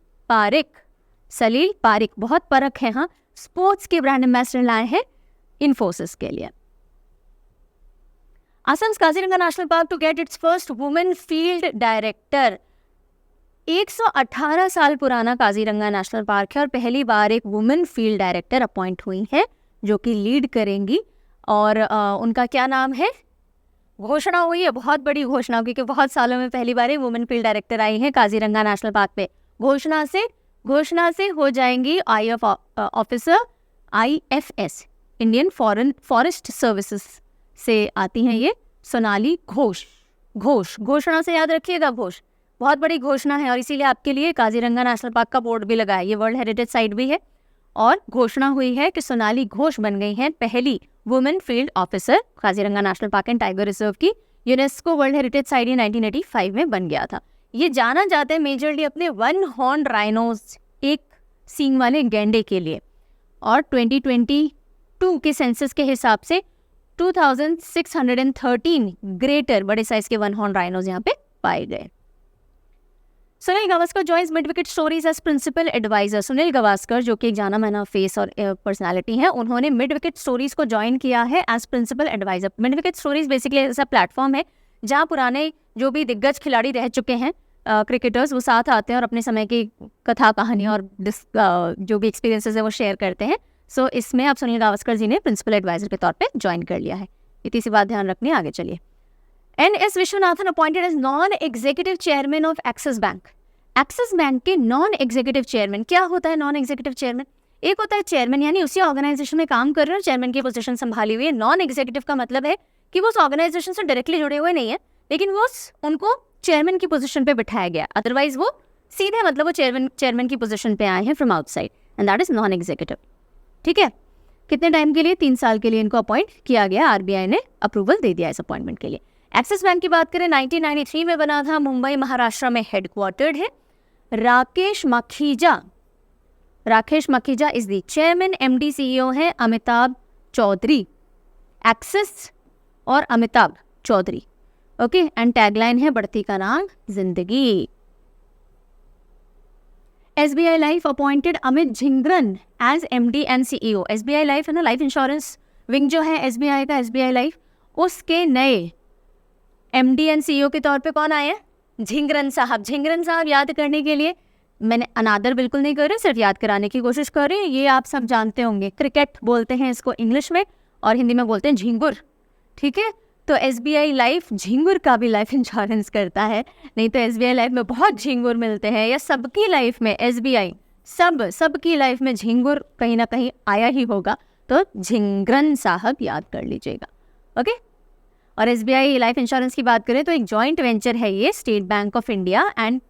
पारिक, बहुत परख है। हाँ, स्पोर्ट्स के ब्रांड एम्बेसडर लाए हैं इन्फोसिस के लिए। Assam's Kaziranga national park to get its first women field director. 118 साल पुराना काजीरंगा नेशनल पार्क है, और पहली बार एक वुमेन फील्ड डायरेक्टर अपॉइंट हुई है जो कि लीड करेंगी। और उनका क्या नाम है? घोषणा हुई है, बहुत बड़ी घोषणा, क्योंकि बहुत सालों में पहली बार ही वुमेन फील्ड डायरेक्टर आई है काजीरंगा नेशनल पार्क पे। घोषणा से हो जाएंगी IF officer, IFS Indian forest services से आती हैं ये, सोनाली घोष। घोषणा से याद रखिएगा, घोष बहुत बड़ी घोषणा है, और इसीलिए आपके लिए काजीरंगा नेशनल पार्क का बोर्ड भी लगा है। ये वर्ल्ड हेरिटेज साइट भी है, और घोषणा हुई है कि सोनाली घोष बन गई हैं पहली women field officer Kaziranga national park and tiger reserve की। यूनेस्को वर्ल्ड हेरिटेज साइट 1985 में बन गया था। ये जाना जाता है मेजरली अपने 1 हॉर्न राइनोज, एक सींग वाले गैंडे के लिए। और 2022 के सेंसस के हिसाब से 2613 ग्रेटर बड़े साइज के 1 हॉर्न राइनोज यहाँ पे पाए गए। Sunil Gavaskar joins mid wicket stories as principal advisor. Sunil Gavaskar जो कि एक जाना माना फेस और पर्सनालिटी हैं, उन्होंने मिड विकेट स्टोरीज को ज्वाइन किया है as principal advisor. Mid wicket stories basically ऐसा प्लेटफॉर्म है जहाँ पुराने जो भी दिग्गज खिलाड़ी रह चुके हैं क्रिकेटर्स, वो साथ आते हैं और अपने समय की कथा कहानी और जो भी एक्सपीरियंसेस है वो शेयर करते हैं। सो इसमें अब सुनील गावस्कर जी ने प्रिंसिपल एडवाइजर के तौर पे ज्वाइन कर लिया है। इतनी सी बात ध्यान रखनी है। आगे चलिए। NS Viswanathan appointed as non executive chairman of Axis Bank. Axis Bank के नॉन एग्जीक्यूटिव चेयरमैन, क्या होता है नॉन एग्जीक्यूटिव चेयरमैन? एक होता है चेयरमैन यानी उसी ऑर्गेनाइजेशन में काम कर रहे हैं और चेयरमैन की पोजीशन संभाली हुई है। नॉन एग्जीक्यूटिव का मतलब है कि वो उस ऑर्गेनाइजेशन से डायरेक्टली जुड़े हुए नहीं है, लेकिन वो उनको चेयरमैन की पोजीशन पे बिठाया गया, अदरवाइज वो सीधे मतलब वो चेयरमैन की पोजीशन पे आए हैं from outside, and that is non executive. ठीक है, कितने टाइम के लिए? 3 साल के लिए इनको अपॉइंट किया गया, आरबीआई ने अप्रूवल दे दिया इस अपॉइंटमेंट के लिए। एक्सिस बैंक की बात करें, 1993 में बना था, मुंबई महाराष्ट्र में हेडक्वार्टर्ड है। Rakesh Makhija is the chairman, MD CEO है अमिताभ चौधरी। एक्सिस और Amitabh Chaudhry, okay, and tagline है बढ़ती का नाम जिंदगी। SBI Life appointed Amit Jhingran as MD and CEO। SBI Life है ना, लाइफ इंश्योरेंस विंग जो है SBI का, SBI लाइफ, उसके नए MD एंड CEO के तौर पे कौन आए हैं? झिंगरन साहब। झिंगरन साहब याद करने के लिए मैंने अनादर बिल्कुल नहीं कर रही, सिर्फ याद कराने की कोशिश कर रही हूँ। ये आप सब जानते होंगे, क्रिकेट बोलते हैं इसको इंग्लिश में, और हिंदी में बोलते हैं झिंगुर। ठीक है, तो SBI लाइफ झिंगुर का भी लाइफ इंश्योरेंस करता है। नहीं तो SBI लाइफ में बहुत झिंगुर मिलते हैं, या सबकी लाइफ में SBI सबकी लाइफ में झिंगुर कहीं ना कहीं आया ही होगा, तो झिंगरन साहब याद कर लीजिएगा। ओके, और SBI लाइफ इंश्योरेंस की बात करें तो एक जॉइंट वेंचर है ये, state bank of India and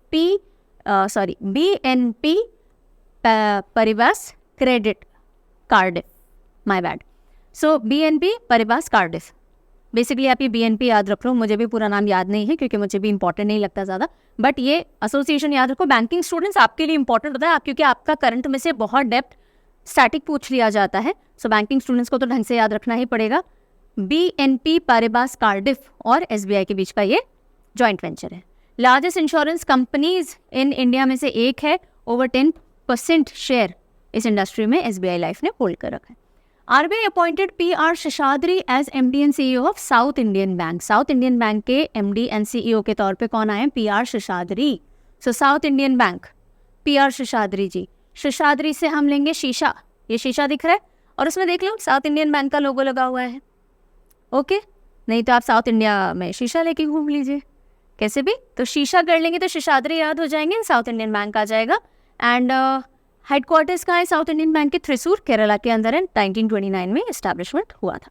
BNP परिवास credit Cardiff, my bad. So BNP परिवास Cardiff, basically आप ये BNP याद रख लो, मुझे भी पूरा नाम याद नहीं है क्योंकि मुझे भी इंपॉर्टेंट नहीं लगता ज़्यादा, बट ये एसोसिएशन याद रखो। बैंकिंग स्टूडेंट्स आपके लिए इंपॉर्टेंट होता है, क्योंकि आपका करंट में से बहुत डेप्थ स्टैटिक पूछ लिया जाता है, सो बैंकिंग स्टूडेंट्स को तो ढंग से याद रखना ही पड़ेगा। BNP पारिबास कार्डिफ और SBI के बीच का ये जॉइंट वेंचर है। Largest insurance companies in India में से एक है, ओवर 10% शेयर इस इंडस्ट्री में SBI लाइफ ने होल्ड कर रखा है। RBI appointed PR Seshadri as MD and CEO of South Indian Bank. South Indian Bank के MD एंड CEO के तौर पे कौन आए हैं? PR Seshadri. So South Indian Bank, PR Seshadri जी। शेषाद्री से हम लेंगे शीशा, ये शीशा दिख रहा है, और उसमें देख लो साउथ इंडियन बैंक का लोगो लगा हुआ है। ओके, नहीं तो आप साउथ इंडिया में शीशा लेके घूम लीजिए, कैसे भी, तो शीशा कर लेंगे तो शेषाद्री याद हो जाएंगे, साउथ इंडियन बैंक आ जाएगा। एंड हेडक्वार्टर्स का है साउथ इंडियन बैंक के थ्रिसूर, केरला के अंदर है, 1929 में एस्टैब्लिशमेंट हुआ था।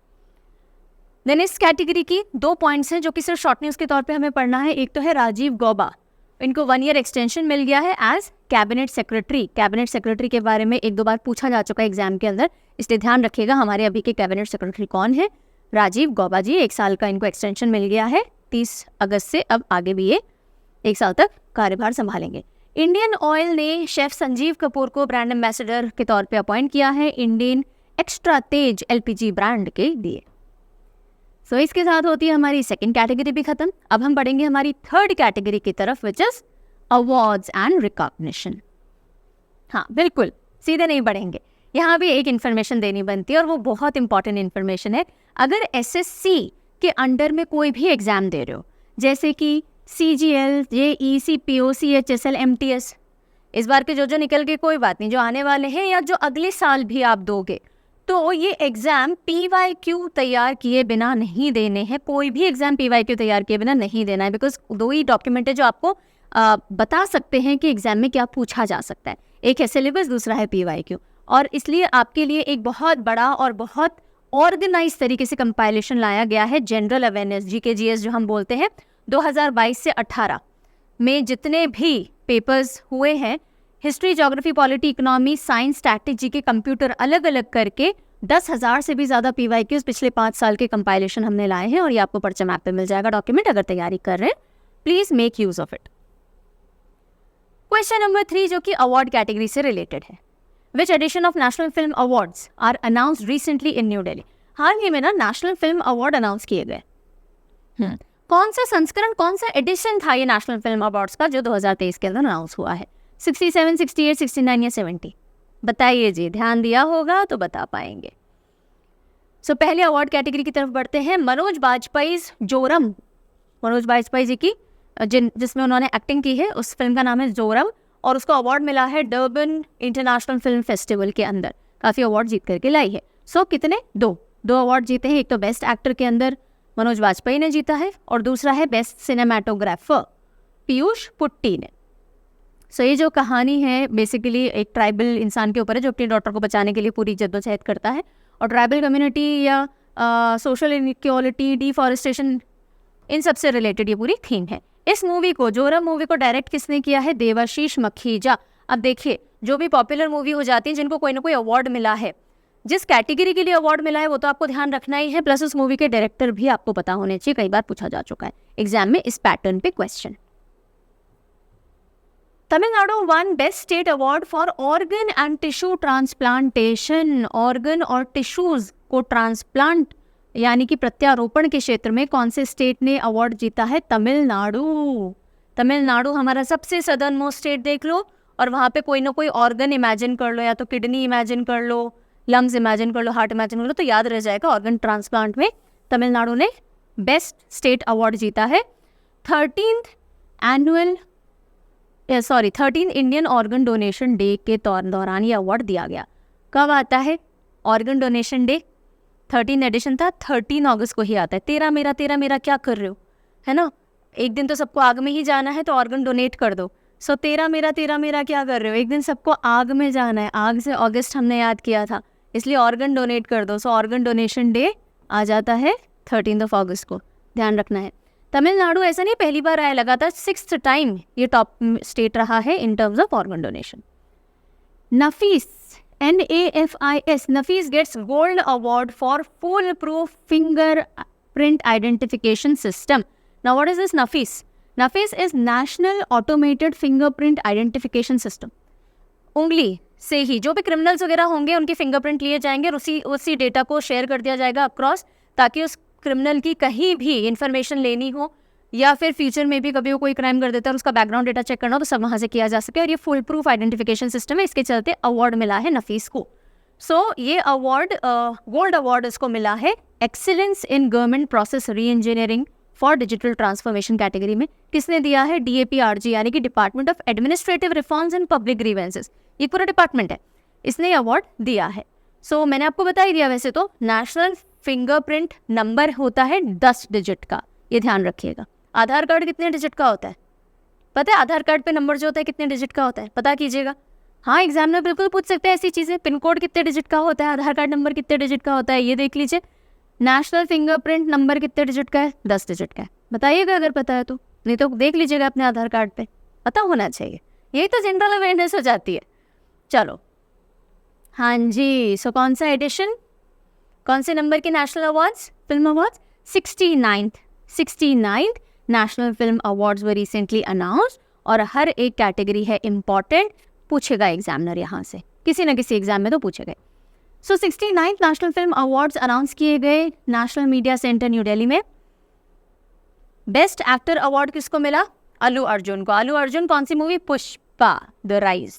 देन इस कैटेगरी की 2 पॉइंट्स हैं जो कि सिर्फ शॉर्ट न्यूज़ के तौर पे हमें पढ़ना है। एक तो है राजीव गौबा, इनको 1 ईयर एक्सटेंशन मिल गया है as cabinet secretary. Cabinet secretary के बारे में 1-2 बार पूछा जा चुका है एग्जाम के अंदर, इसलिए ध्यान रखिएगा हमारे अभी के कैबिनेट सेक्रेटरी कौन है? राजीव गौबा जी। 1 साल का इनको एक्सटेंशन मिल गया है 30 अगस्त से, अब आगे भी ये 1 साल तक कार्यभार संभालेंगे। इंडियन ऑयल ने शेफ संजीव कपूर को ब्रांड एम्बेसडर के तौर पे अपॉइंट किया है इंडियन एक्स्ट्रा तेज LPG ब्रांड के लिए। सो इसके साथ होती है हमारी सेकंड कैटेगरी भी खत्म। अब हम बढ़ेंगे हमारी थर्ड कैटेगरी की तरफ, which is awards and recognition. हाँ बिल्कुल, सीधे नहीं बढ़ेंगे, यहाँ भी एक इन्फॉर्मेशन देनी बनती है और वो बहुत इंपॉर्टेंट इन्फॉर्मेशन है। अगर SSC के अंडर में कोई भी एग्जाम दे रहे हो, जैसे कि CGL, JEE, CPO, CHSL, MTS, इस बार के जो निकल के कोई बात नहीं, जो आने वाले हैं या जो अगले साल भी आप दोगे, तो ये एग्ज़ाम PYQ तैयार किए बिना नहीं देने हैं। कोई भी एग्ज़ाम PYQ तैयार किए बिना नहीं देना है, बिकॉज 2 ही डॉक्यूमेंट है जो आपको बता सकते हैं कि एग्ज़ाम में क्या पूछा जा सकता है। एक है सिलेबस, दूसरा है PYQ, और इसलिए आपके लिए एक बहुत बड़ा और बहुत ऑर्गेनाइज तरीके से कंपाइलेशन लाया गया है। जनरल अवेयरनेस GK GS जो हम बोलते हैं, 2022 से 18 में जितने भी पेपर्स हुए हैं, history, geography, polity, economy, science, static, GK, computer, अलग अलग करके 10,000 से भी ज़्यादा PYQs पिछले 5 साल के कंपाइलेशन हमने लाए हैं, और ये आपको परचम ऐप पे मिल जाएगा डॉक्यूमेंट। अगर तैयारी कर रहे हैं please make use of it. Question number 3 जो कि अवार्ड कैटेगरी से रिलेटेड है, which edition of national film awards are announced recently in New Delhi. हाल ही में ना नेशनल फिल्म अवार्ड अनाउंस किए गए। कौन सा संस्करण, कौन सा एडिशन था ये नेशनल फिल्म अवार्ड्स का जो 2023 के अंदर अनाउंस हुआ है? 67, 68, 69 या 70? बताइए जी, ध्यान दिया होगा तो बता पाएंगे। सो पहले अवार्ड कैटेगरी की तरफ बढ़ते हैं। मनोज बाजपेयी जोरम, मनोज बाजपेयी जी की जिसमें उन्होंने एक्टिंग की है, उस फिल्म का नाम है जोरम, और उसको अवार्ड मिला है डर्बन इंटरनेशनल फिल्म फेस्टिवल के अंदर। काफ़ी अवार्ड जीत करके लाई है। सो कितने? 2 अवार्ड जीते हैं। एक तो बेस्ट एक्टर के अंदर मनोज बाजपेयी ने जीता है, और दूसरा है बेस्ट सिनेमाटोग्राफर पीयूष पुट्टी ने। सो ये जो कहानी है बेसिकली एक ट्राइबल इंसान के ऊपर है जो अपनी डॉटर को बचाने के लिए पूरी जद्दोजहद करता है, और ट्राइबल कम्युनिटी या सोशल इनइक्वालिटी, डिफॉरेस्टेशन इन सबसे रिलेटेड ये पूरी थीम है। इस मूवी को, जोरम मूवी को डायरेक्ट किसने किया है? देवाशीष मखीजा। अब देखिए, जो भी पॉपुलर मूवी हो जाती है जिनको कोई ना कोई अवार्ड मिला है, जिस कैटेगरी के लिए अवार्ड मिला है वो तो आपको ध्यान रखना ही है, प्लस उस मूवी के डायरेक्टर भी आपको पता होने चाहिए। कई बार पूछा जा चुका है एग्जाम में इस पैटर्न पे question. Tamil Nadu one best state award for organ and tissue transplantation. Organ और टिश्यूज को ट्रांसप्लांट यानी कि प्रत्यारोपण के क्षेत्र में कौन से स्टेट ने अवार्ड जीता है? तमिलनाडु। तमिलनाडु हमारा सबसे सदर्न मोस्ट स्टेट देख लो, और वहाँ पे कोई ना कोई ऑर्गन इमेजिन कर लो, या तो किडनी इमेजिन कर लो, लंग्स इमेजिन कर लो, हार्ट इमेजिन कर लो, तो याद रह जाएगा। ऑर्गन ट्रांसप्लांट में तमिलनाडु ने बेस्ट स्टेट अवार्ड जीता है। 13 इंडियन ऑर्गन डोनेशन डे के दौरान ये अवार्ड दिया गया। कब आता है ऑर्गन डोनेशन डे? 13 एडिशन था, 13 अगस्त को ही आता है। तेरा मेरा क्या कर रहे हो, है ना? एक दिन तो सबको आग में ही जाना है, तो ऑर्गन डोनेट कर दो। सो तेरा मेरा क्या कर रहे हो, एक दिन सबको आग में जाना है। आग से अगस्त हमने याद किया था, इसलिए ऑर्गन डोनेट कर दो। सो ऑर्गन डोनेशन डे आ जाता है 13 अगस्त को, ध्यान रखना है। तमिलनाडु ऐसा नहीं पहली बार आया, लगातार 6th टाइम ये टॉप स्टेट रहा है in terms of organ donation. NAFIS, NAFIS, NAFIS gets gold award for foolproof fingerprint identification system. Now what is this NAFIS? NAFIS is national automated fingerprint identification system. उंगली से ही जो भी criminals वगैरह होंगे उनके fingerprint लिए जाएंगे और उसी डेटा को शेयर कर दिया जाएगा अक्रॉस, ताकि उस क्रिमिनल की कहीं भी इंफॉर्मेशन लेनी हो, या फिर फ्यूचर में भी कभी वो कोई क्राइम कर देता है और उसका बैकग्राउंड डेटा चेक करना हो, तो सब वहाँ से किया जा सके। और ये फुल प्रूफ आइडेंटिफिकेशन सिस्टम है, इसके चलते अवार्ड मिला है नफीस को। सो ये अवार्ड, गोल्ड अवार्ड इसको मिला है एक्सीलेंस इन गवर्नमेंट प्रोसेस री engineering for digital transformation category में। किसने दिया है? DAPRG यानी कि department of administrative reforms and public grievances, ये पूरा डिपार्टमेंट है, इसने अवार्ड दिया है। सो मैंने आपको बता ही दिया, वैसे तो नेशनल फिंगरप्रिंट नंबर होता है 10 डिजिट का, ये ध्यान रखिएगा। आधार कार्ड कितने डिजिट का होता है पता है? आधार कार्ड पे नंबर जो होता है कितने डिजिट का होता है, पता कीजिएगा। हाँ, एग्जाम में बिल्कुल पूछ सकते हैं ऐसी चीज़ें। पिन कोड कितने डिजिट का होता है, आधार कार्ड नंबर कितने डिजिट का होता है, ये देख लीजिए। नेशनल फिंगरप्रिंट नंबर कितने डिजिट का है? 10 डिजिट का है। बताइएगा अगर पता है तो, नहीं तो देख लीजिएगा अपने आधार कार्ड पे, पता होना चाहिए। यही तो जनरल अवेयरनेस हो जाती है। चलो, हाँ जी। सो कौन सा एडिशन, कौन से नंबर के national awards, film awards? 69th national film awards were recently announced, और हर एक कैटेगरी है इम्पॉर्टेंट, पूछेगा एग्जामिनर यहाँ से, किसी न किसी एग्जाम में तो पूछेगा। So 69th national film awards announce किए गए national media centre New Delhi में। बेस्ट एक्टर अवार्ड किसको मिला? अल्लू अर्जुन को। अल्लू अर्जुन कौन सी movie? Pushpa the rise.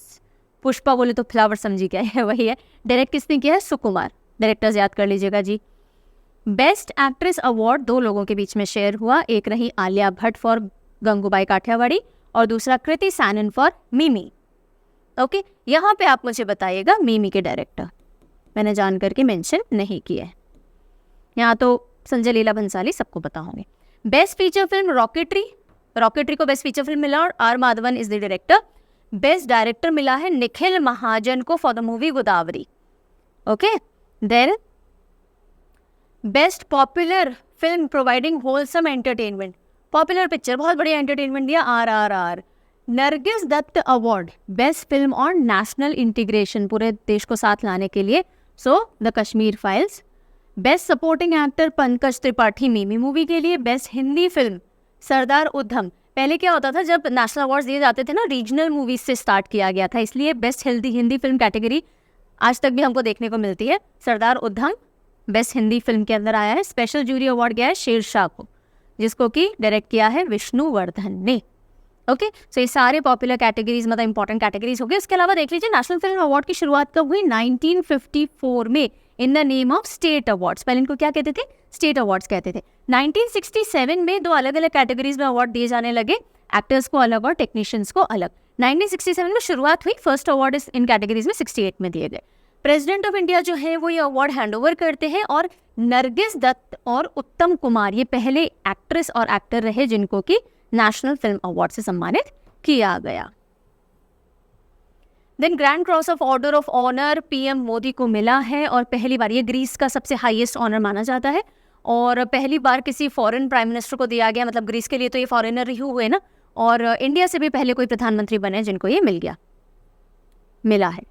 Pushpa बोले तो फ्लावर समझी क्या है, वही है। डायरेक्ट किसने किया है? सुकुमार। डायरेक्टर्स याद कर लीजिएगा जी। बेस्ट एक्ट्रेस अवार्ड 2 लोगों के बीच में शेयर हुआ, एक रही आलिया भट्ट फॉर गंगूबाई काठियावाड़ी और दूसरा कृति सैनन फॉर मिमी। ओके, यहाँ पे आप मुझे बताइएगा मिमी के डायरेक्टर, मैंने जान करके मेंशन नहीं किया है। यहाँ तो संजय लीला भंसाली सबको पता होंगे। Best feature film Rocketry, Rocketry को बेस्ट फीचर फिल्म मिला और R Madhavan is the director. Best director मिला है निखिल महाजन को for the movie Godavari. Okay, then best popular film providing wholesome entertainment, popular picture बहुत बढ़िया एंटरटेनमेंट दिया, RRR। Nargis Dutt award best film on national integration, पूरे देश को साथ लाने के लिए, so the Kashmir files. Best supporting actor Pankaj Tripathi मिमी मूवी के लिए। Best Hindi film Sardar Udham. पहले क्या होता था, जब नेशनल अवार्ड्स दिए जाते थे ना, रीजनल मूवीज से स्टार्ट किया गया था, इसलिए बेस्ट हिंदी फिल्म कैटेगरी आज तक भी हमको देखने को मिलती है। सरदार उधम बेस्ट हिंदी फिल्म के अंदर आया है। स्पेशल जूरी अवार्ड गया है शेरशाह को, जिसको कि डायरेक्ट किया है विष्णुवर्धन ने। ओके, सो ये सारे पॉपुलर कैटेगरीज, मतलब इंपॉर्टेंट कैटेगरीज हो गए। इसके अलावा देख लीजिए नेशनल फिल्म अवार्ड की शुरुआत कब हुई? 1954 में, in the name of state awards. पहले इनको क्या कहते थे? स्टेट अवार्ड्स कहते थे। 1967 में 2 अलग अलग कैटेगरीज में अवार्ड दिए जाने लगे, एक्टर्स को अलग और टेक्नीशियंस को अलग। 1967 में शुरुआत हुई, फर्स्ट अवार्ड इन कैटेगरीज में 68 में दिए गए। प्रेसिडेंट ऑफ इंडिया जो है वो ये अवार्ड हैंड ओवर करते हैं, और नरगिस दत्त और उत्तम कुमार ये पहले एक्ट्रेस और एक्टर रहे जिनको कि नेशनल फिल्म अवार्ड से सम्मानित किया गया। Then grand cross of order of honour PM Modi को मिला है, और पहली बार ये ग्रीस का सबसे हाईएस्ट ऑनर माना जाता है, और पहली बार किसी फॉरेन प्राइम मिनिस्टर को दिया गया, मतलब ग्रीस के लिए तो ये फॉरेनर ही हुए ना, और इंडिया से भी पहले कोई प्रधानमंत्री बने जिनको ये मिला है।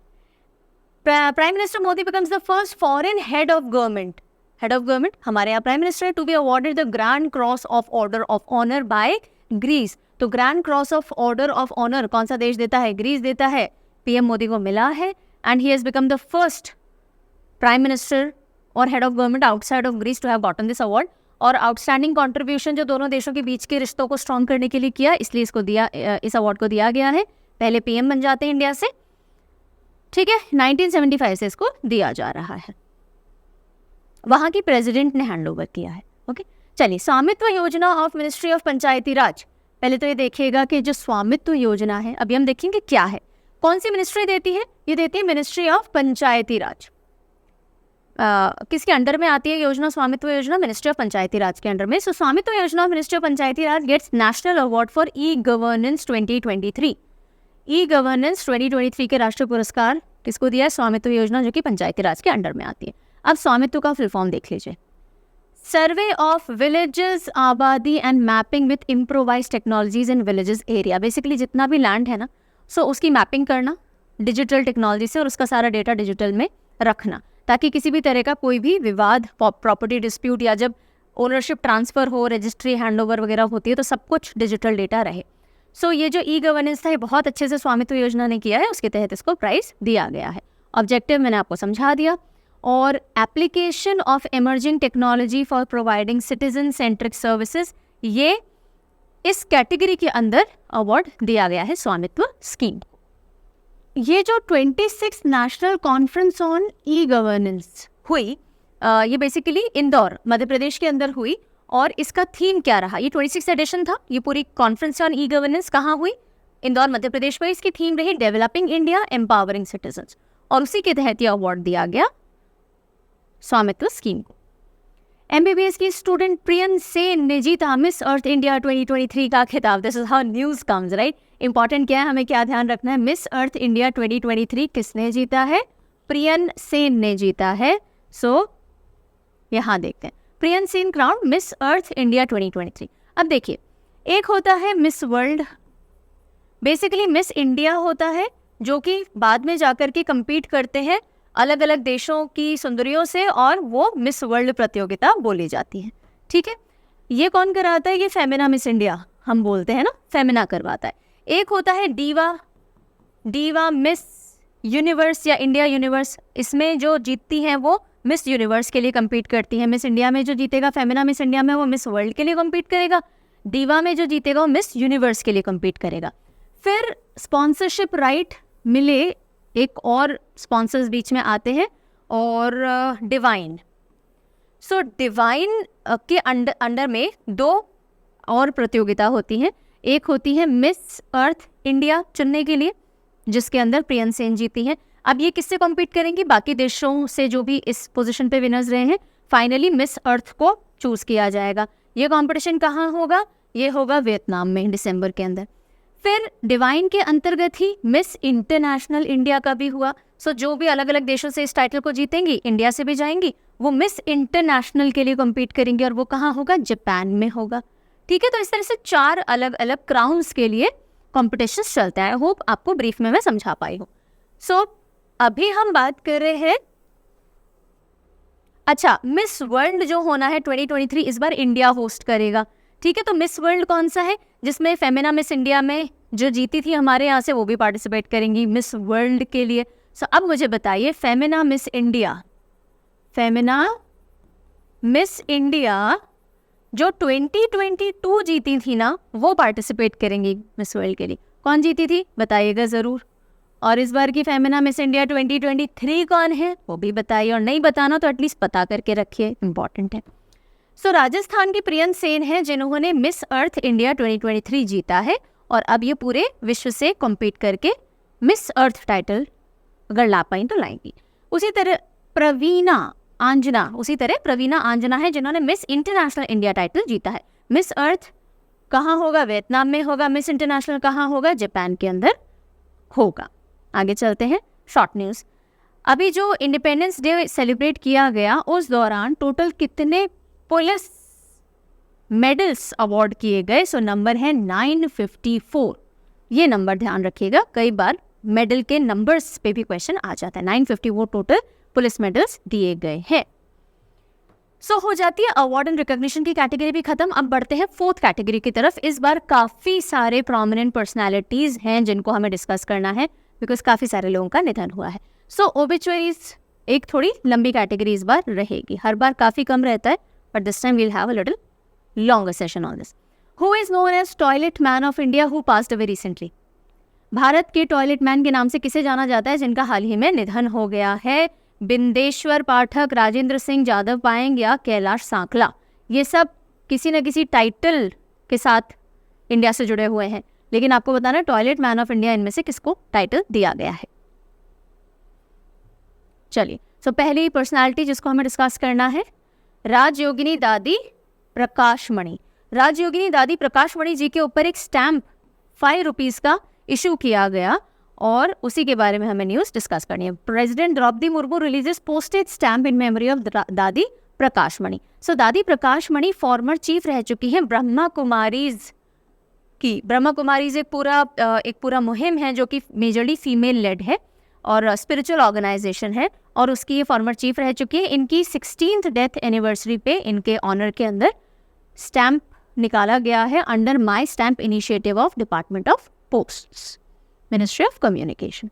Prime minister Modi becomes the first foreign head of government हमारे यहाँ prime minister to be awarded the grand cross of order of honour by Greece. तो grand cross of order of honour कौन सा देश देता है? ग्रीस देता है। पीएम मोदी को मिला है and he has become the first prime minister और head of government outside of Greece to have gotten this award. और आउटस्टैंडिंग कंट्रीब्यूशन जो दोनों देशों के बीच के रिश्तों को स्ट्रॉन्ग करने के लिए किया, इसलिए इस अवार्ड को दिया गया है। पहले पीएम बन जाते हैं इंडिया से, ठीक है। 1975 से इसको दिया जा रहा है, वहाँ की प्रेसिडेंट ने हैंड ओवर किया है। ओके, चलिए, स्वामित्व Yojana of ministry of Panchayati राज। पहले तो ये देखिएगा कि जो स्वामित्व योजना है, अभी हम देखेंगे क्या है, कौन सी मिनिस्ट्री देती है। ये देती है मिनिस्ट्री ऑफ पंचायती राज। किसके अंडर में आती है योजना? स्वामित्व योजना मिनिस्ट्री ऑफ पंचायती राज के अंडर में। So Svamitva Yojana of ministry of Panchayati Raj gets national award for e governance 2023। E governance 2023 के राष्ट्रीय पुरस्कार किसको दिया है? स्वामित्व योजना, जो कि पंचायती राज के अंडर में आती है। अब स्वामित्व का फुल फॉर्म देख लीजिए। सर्वे ऑफ विलेजेस, आबादी and mapping with improvise technologies in villages area. Basically जितना भी लैंड है ना, सो उसकी मैपिंग करना डिजिटल टेक्नोलॉजी से और उसका सारा डेटा डिजिटल में रखना, ताकि किसी भी तरह का कोई भी विवाद, प्रॉपर्टी डिस्प्यूट या जब ओनरशिप ट्रांसफ़र हो, रजिस्ट्री हैंडओवर वगैरह होती है, तो सब कुछ डिजिटल डेटा रहे। सो ये जो ई गवर्नेंस था, ये बहुत अच्छे से स्वामित्व योजना ने किया है, उसके तहत इसको प्राइज़ दिया गया है। ऑब्जेक्टिव मैंने आपको समझा दिया। और application of emerging technology for providing citizen centric services, ये इस कैटेगरी के अंदर अवार्ड दिया गया है स्वामित्व स्कीम। ये जो 26 national conference on e governance हुई, ये बेसिकली इंदौर मध्य प्रदेश के अंदर हुई, और इसका थीम क्या रहा? ये 26 एडिशन था। ये पूरी कॉन्फ्रेंस ऑन ई गवर्नेंस कहाँ हुई? इंदौर मध्य प्रदेश में। इसकी थीम रही डेवलपिंग इंडिया, एम्पावरिंग सिटीजन्स, और उसी के तहत ये अवार्ड दिया गया स्वामित्व स्कीम को। एमबीबीएस की स्टूडेंट प्रियन सेन ने जीता मिस अर्थ इंडिया 2023 का खिताब। This is how news comes, right. Important क्या है, हमें क्या ध्यान रखना है? मिस अर्थ इंडिया 2023 किसने जीता है? प्रियन सेन ने जीता है। सो यहाँ देखते हैं, prion Sen crown Miss Earth India 2023। अब देखिए, एक होता है miss world, basically miss India होता है, जो कि बाद में जाकर के compete करते हैं अलग अलग देशों की सुंदरियों से, और वो मिस वर्ल्ड प्रतियोगिता बोली जाती है, ठीक है। ये कौन कराता है? ये फेमिना मिस इंडिया हम बोलते हैं ना, फेमिना करवाता है। एक होता है डीवा मिस यूनिवर्स या इंडिया यूनिवर्स। इसमें जो जीतती हैं वो मिस यूनिवर्स के लिए compete करती हैं। मिस इंडिया में जो जीतेगा फेमिना मिस इंडिया में, वो मिस वर्ल्ड के लिए compete करेगा। डीवा में जो जीतेगा वो मिस यूनिवर्स के लिए compete करेगा। फिर स्पॉन्सरशिप राइट मिले, एक और स्पॉन्सर्स बीच में आते हैं, और डिवाइन। सो डिवाइन के अंडर में दो और प्रतियोगिता होती हैं। एक होती है मिस अर्थ इंडिया चुनने के लिए, जिसके अंदर प्रियन सेन जीती हैं। अब ये किससे कॉम्पीट करेंगी? बाकी देशों से जो भी इस पोजीशन पे विनर्स रहे हैं। फाइनली मिस अर्थ को चूज किया जाएगा। ये कंपटीशन कहाँ होगा? ये होगा वियतनाम में दिसंबर के अंदर। फिर डिवाइन के अंतर्गत ही मिस इंटरनेशनल इंडिया का भी हुआ। सो जो भी अलग अलग देशों से इस टाइटल को जीतेंगी, इंडिया से भी जाएंगी, वो मिस इंटरनेशनल के लिए कम्पीट करेंगी, और वो कहाँ होगा? जापान में होगा, ठीक है। तो इस तरह से 4 अलग अलग क्राउन्स के लिए कॉम्पिटिशन चलता है। आई होप आपको ब्रीफ में मैं समझा पाई हूँ। सो अभी हम बात कर रहे हैं, अच्छा, मिस वर्ल्ड जो होना है 2023, इस बार इंडिया होस्ट करेगा, ठीक है। तो मिस वर्ल्ड कौन सा है? जिसमें फेमिना मिस इंडिया में जो जीती थी हमारे यहाँ से, वो भी पार्टिसिपेट करेंगी मिस वर्ल्ड के लिए। सो अब मुझे बताइए, फेमिना मिस इंडिया जो 2022 जीती थी ना, वो पार्टिसिपेट करेंगी मिस वर्ल्ड के लिए। कौन जीती थी बताइएगा ज़रूर। और इस बार की फेमिना मिस इंडिया 2023 कौन है वो भी बताइए, और नहीं बताना तो एटलीस्ट पता करके रखिए, इम्पॉर्टेंट है। सो राजस्थान की प्रियन सेन है, जिन्होंने मिस अर्थ इंडिया 2023 जीता है, और अब ये पूरे विश्व से कॉम्पीट करके मिस अर्थ टाइटल अगर ला पाई तो लाएंगी। उसी तरह प्रवीणा आंजना है, जिन्होंने मिस इंटरनेशनल इंडिया टाइटल जीता है। मिस अर्थ कहाँ होगा? वियतनाम में होगा। मिस इंटरनेशनल कहाँ होगा? जापान के अंदर होगा। आगे चलते हैं, शॉर्ट न्यूज़। अभी जो इंडिपेंडेंस डे सेलिब्रेट किया गया, उस दौरान टोटल कितने पुलिस मेडल्स अवार्ड किए गए। सो नंबर है 954, ये नंबर ध्यान रखिएगा, कई बार मेडल के नंबर्स पे भी क्वेश्चन आ जाता है। 954 टोटल पुलिस मेडल्स दिए गए हैं। सो हो जाती है अवार्ड एंड रिकॉग्निशन की कैटेगरी भी खत्म। अब बढ़ते हैं फोर्थ कैटेगरी की तरफ। इस बार काफ़ी सारे प्रोमिनेंट पर्सनैलिटीज़ हैं जिनको हमें डिस्कस करना है, बिकॉज काफ़ी सारे लोगों का निधन हुआ है। सो ओबिचुअरीज एक थोड़ी लंबी कैटेगरी इस बार रहेगी, हर बार काफ़ी कम रहता है, but this time we'll have a little longer session on this. Who is known as toilet man of India who passed away recently? Bharat के टॉयलेट मैन के नाम से किसे जाना जाता है जिनका हाल ही में निधन हो गया है? बिंदेश्वर पाठक, राजेंद्र सिंह यादव पाएंग या कैलाश सांकला? ये सब किसी न किसी टाइटल के साथ इंडिया से जुड़े हुए हैं, लेकिन आपको बताना टॉयलेट मैन ऑफ इंडिया इनमें से किसको टाइटल दिया गया है। चलिए, सो पहली पर्सनालिटी जिसको हमें डिस्कस करना है, राजयोगिनी दादी प्रकाशमणि। राजयोगिनी दादी प्रकाशमणि जी के ऊपर एक स्टैम्प 5 रुपीज़ का इशू किया गया और उसी के बारे में हमें न्यूज़ डिस्कस करनी है। President Draupadi Murmu releases postage stamp in memory of Dadi Prakashmani. सो दादी प्रकाशमणि फॉर्मर चीफ रह चुकी हैं ब्रह्मा कुमारीज की। ब्रह्मा कुमारीज एक पूरा मुहिम है जो कि मेजरली फीमेल लेड है और स्पिरिचुअल ऑर्गेनाइजेशन है, और उसकी ये फॉर्मर चीफ रह चुकी है। इनकी 16th डेथ एनिवर्सरी पे इनके ऑनर के अंदर स्टैम्प निकाला गया है under my stamp initiative of department of posts, ministry of communication.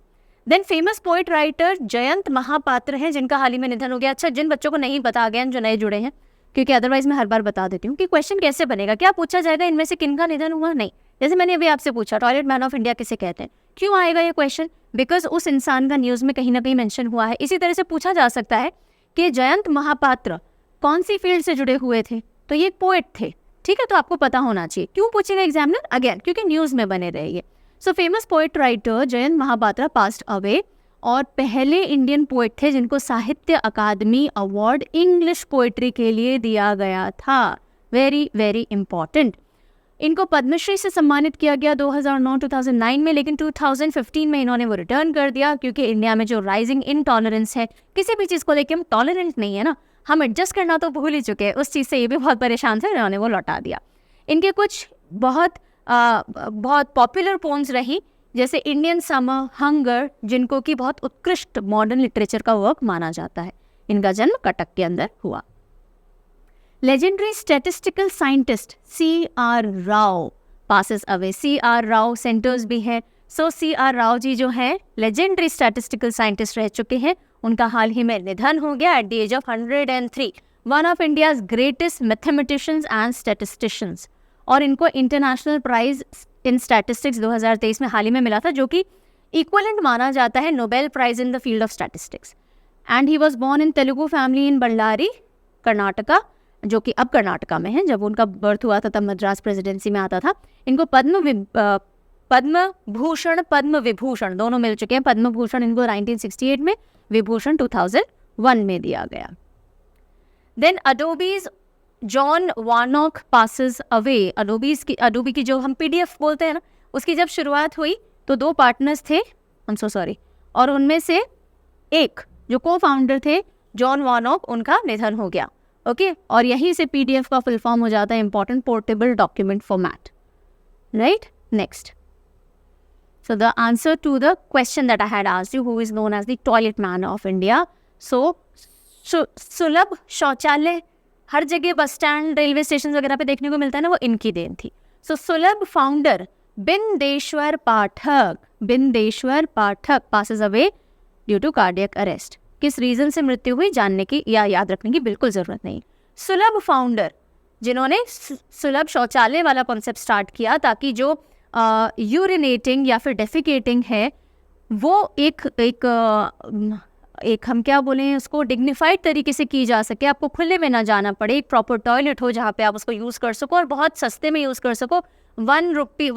Then famous poet writer Jayanta Mahapatra हैं जिनका हाल ही में निधन हो गया। अच्छा, जिन बच्चों को नहीं पता गया, जो नए जुड़े हैं, क्योंकि अदरवाइज मैं हर बार बता देती हूँ कि क्वेश्चन कैसे बनेगा, क्या पूछा जाएगा इनमें से किनका निधन हुआ? नहीं, जैसे मैंने अभी आपसे पूछा टॉयलेट मैन ऑफ इंडिया किसे कहते हैं, क्यों आएगा ये क्वेश्चन? बिकॉज उस इंसान का न्यूज़ में कहीं ना कहीं मेंशन हुआ है। इसी तरह से पूछा जा सकता है कि जयंत महापात्र कौन सी फील्ड से जुड़े हुए थे, तो ये एक पोएट थे, ठीक है, तो आपको पता होना चाहिए। क्यों पूछेगा एग्जामिनर? अगेन क्योंकि न्यूज़ में बने रहिए। So famous poet writer Jayanta Mahapatra passed away और पहले इंडियन पोएट थे जिनको साहित्य अकादमी अवार्ड इंग्लिश पोएट्री के लिए दिया गया था। Very very important. इनको पद्मश्री से सम्मानित किया गया 2009-2009 में, लेकिन 2015 में इन्होंने वो रिटर्न कर दिया क्योंकि इंडिया में जो राइजिंग इनटॉलरेंस है, किसी भी चीज़ को लेकर हम टॉलरेंट नहीं है ना, हम एडजस्ट करना तो भूल ही चुके हैं, उस चीज़ से ये भी बहुत परेशान थे, इन्होंने वो लौटा दिया। इनके कुछ बहुत पॉपुलर पोम्स रही, जैसे इंडियन समर, हंगर, जिनको कि बहुत उत्कृष्ट मॉडर्न लिटरेचर का वर्क माना जाता है। इनका जन्म कटक के अंदर हुआ। Legendary statistical scientist C.R. Rao passes away. C.R. Rao centres भी है। सो C.R. राव जी जो है लेजेंडरी स्टैटिस्टिकल साइंटिस्ट रह चुके हैं, उनका हाल ही में निधन हो गया at the age of 103। One of India's greatest mathematicians and statisticians, और इनको इंटरनेशनल प्राइज इन स्टैटिस्टिक्स 2023 में हाल ही में मिला था, जो कि इक्वलेंट माना जाता है Nobel prize in the field of statistics. And he was born in Telugu family in Ballari, Karnataka, जो कि अब कर्नाटका में है। जब उनका बर्थ हुआ था तब मद्रास प्रेसिडेंसी में आता था। इनको पद्म भूषण, पद्म विभूषण दोनों मिल चुके हैं। पद्म भूषण इनको 1968 में, विभूषण 2001 में दिया गया। Then Adobe's John Warnock passes away. Adobe की जो हम PDF बोलते हैं ना, उसकी जब शुरुआत हुई तो 2 पार्टनर्स थे, और उनमें से एक जो को-फाउंडर थे जॉन वार्नॉक, उनका निधन हो गया। ओके, और यहीं से PDF का फुल फॉर्म हो जाता है important portable document format, right. Next, so the answer to the question that I had asked you, who is known as the toilet man of India? So सुलभ शौचालय हर जगह बस स्टैंड, रेलवे स्टेशन वगैरह पे देखने को मिलता है ना, वो इनकी देन थी। So Sulabh founder Bindeshwar Pathak passes away due to cardiac arrest. किस रीजन से मृत्यु हुई जानने की या याद रखने की बिल्कुल ज़रूरत नहीं। सुलभ फाउंडर जिन्होंने सुलभ शौचालय वाला कॉन्सेप्ट स्टार्ट किया ताकि जो यूरिनेटिंग या फिर डेफिकेटिंग है वो एक हम क्या बोलें उसको डिग्निफाइड तरीके से की जा सके, आपको खुले में ना जाना पड़े, एक प्रॉपर टॉयलेट हो जहाँ पे आप उसको यूज़ कर सको और बहुत सस्ते में यूज़ कर सको। 1 रुपी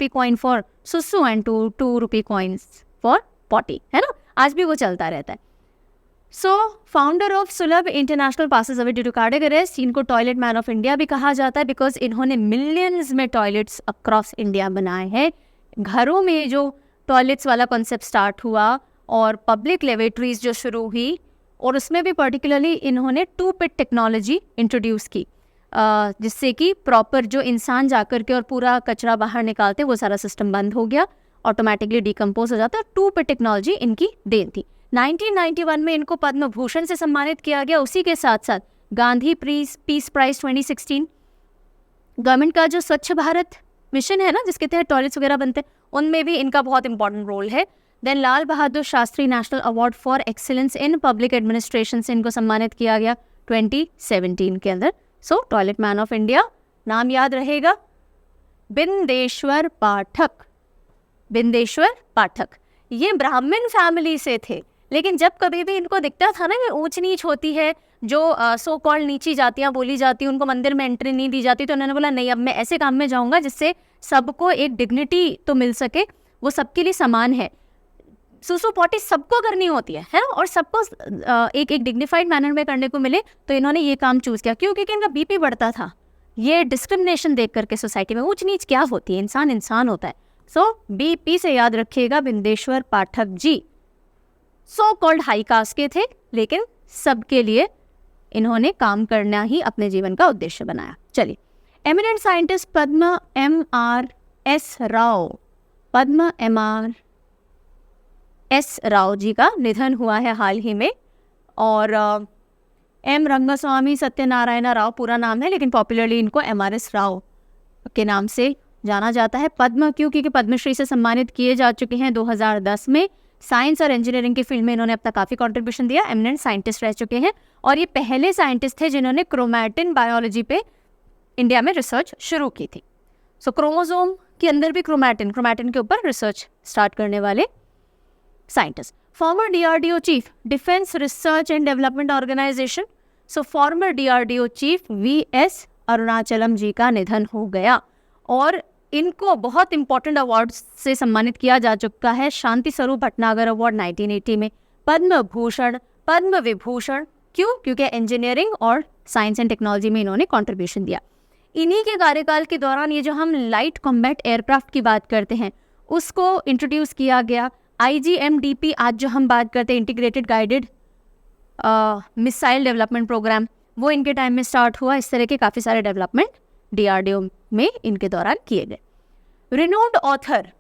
कॉइन फॉर सुसु and 2 rupee coins for potty, है ना, आज भी वो चलता रहता है। So founder of Sulabh International passes away due to cardiac arrest. इनको टॉयलेट मैन ऑफ इंडिया भी कहा जाता है बिकॉज इन्होंने मिलियंस में टॉयलेट्स अक्रॉस इंडिया बनाए हैं। घरों में जो टॉयलेट्स वाला कॉन्सेप्ट स्टार्ट हुआ और पब्लिक लेबोरेटरीज जो शुरू हुई और उसमें भी पर्टिकुलरली इन्होंने 2 पिट टेक्नोलॉजी इंट्रोड्यूस की, जिससे कि प्रॉपर जो इंसान जाकर के और पूरा कचरा बाहर निकालते वो सारा सिस्टम बंद हो गया, ऑटोमेटिकली डिकम्पोज हो जाता है। 2 पिट टेक्नोलॉजी इनकी देन थी। 1991 में इनको पद्म भूषण से सम्मानित किया गया। उसी के साथ साथ गांधी पीस प्राइज 2016, गवर्नमेंट का जो स्वच्छ भारत मिशन है ना, जिसके तहत टॉयलेट्स वगैरह बनते हैं, उनमें भी इनका बहुत इंपॉर्टेंट रोल है। Then Lal Bahadur Shastri national award for excellence in public administration से इनको सम्मानित किया गया 2017 के अंदर। So toilet man of India, नाम याद रहेगा बिंदेश्वर पाठक। बिंदेश्वर पाठक ये ब्राह्मण फैमिली से थे, लेकिन जब कभी भी इनको दिखता था ना कि ऊंच नीच होती है, जो सो कॉल्ड नीची जातियाँ बोली जाती हैं, उनको मंदिर में एंट्री नहीं दी जाती, तो उन्होंने बोला नहीं, अब मैं ऐसे काम में जाऊंगा जिससे सबको एक डिग्निटी तो मिल सके, वो सबके लिए समान है। सुसु पॉटी सबको करनी होती है ना, और सबको एक डिग्निफाइड मैनर में करने को मिले, तो इन्होंने ये काम चूज किया। क्यों? क्योंकि इनका बीपी बढ़ता था। ये डिस्क्रिमिनेशन देख करके सोसाइटी में ऊंच नीच क्या होती है, इंसान इंसान होता है। सो बीपी से याद रखिएगा, Bindeshwar Pathak ji so called high cast के थे, लेकिन सबके लिए इन्होंने काम करना ही अपने जीवन का उद्देश्य बनाया। चलिए, एमिनेंट साइंटिस्ट पद्म M.R.S. राव, पद्म M.R.S. राव जी का निधन हुआ है हाल ही में। और एम रंगस्वामी सत्यनारायण राव पूरा नाम है, लेकिन पॉपुलरली इनको M.R.S. राव के नाम से जाना जाता है। पद्म क्यों? क्योंकि पद्मश्री से सम्मानित किए जा चुके हैं 2010 में। साइंस और इंजीनियरिंग की फील्ड में इन्होंने अपना काफ़ी कंट्रीब्यूशन दिया, एमिनेंट साइंटिस्ट रह चुके हैं, और ये पहले साइंटिस्ट थे जिन्होंने क्रोमैटिन बायोलॉजी पे इंडिया में रिसर्च शुरू की थी। सो क्रोमोसोम के अंदर भी क्रोमैटिन के ऊपर रिसर्च स्टार्ट करने वाले scientist. Former DRDO chief, defence research and development organisation. So former DRDO chief VS Arunachalam ji का निधन हो गया, और इनको बहुत इंपॉर्टेंट अवार्ड से सम्मानित किया जा चुका है। शांति स्वरूप भटनागर अवार्ड 1980 में, पद्म भूषण, पद्म विभूषण। क्यों? क्योंकि इंजीनियरिंग और साइंस एंड टेक्नोलॉजी में इन्होंने कंट्रीब्यूशन दिया। इन्हीं के कार्यकाल के दौरान ये जो हम लाइट कॉम्बैट एयरक्राफ्ट की बात करते हैं, उसको इंट्रोड्यूस किया गया। IGMDP आज जो हम बात करते हैं, integrated guided missile development programme, वो इनके टाइम में स्टार्ट हुआ। इस तरह के काफ़ी सारे डेवलपमेंट DRDO में इनके दौरान किए गए। Renowned author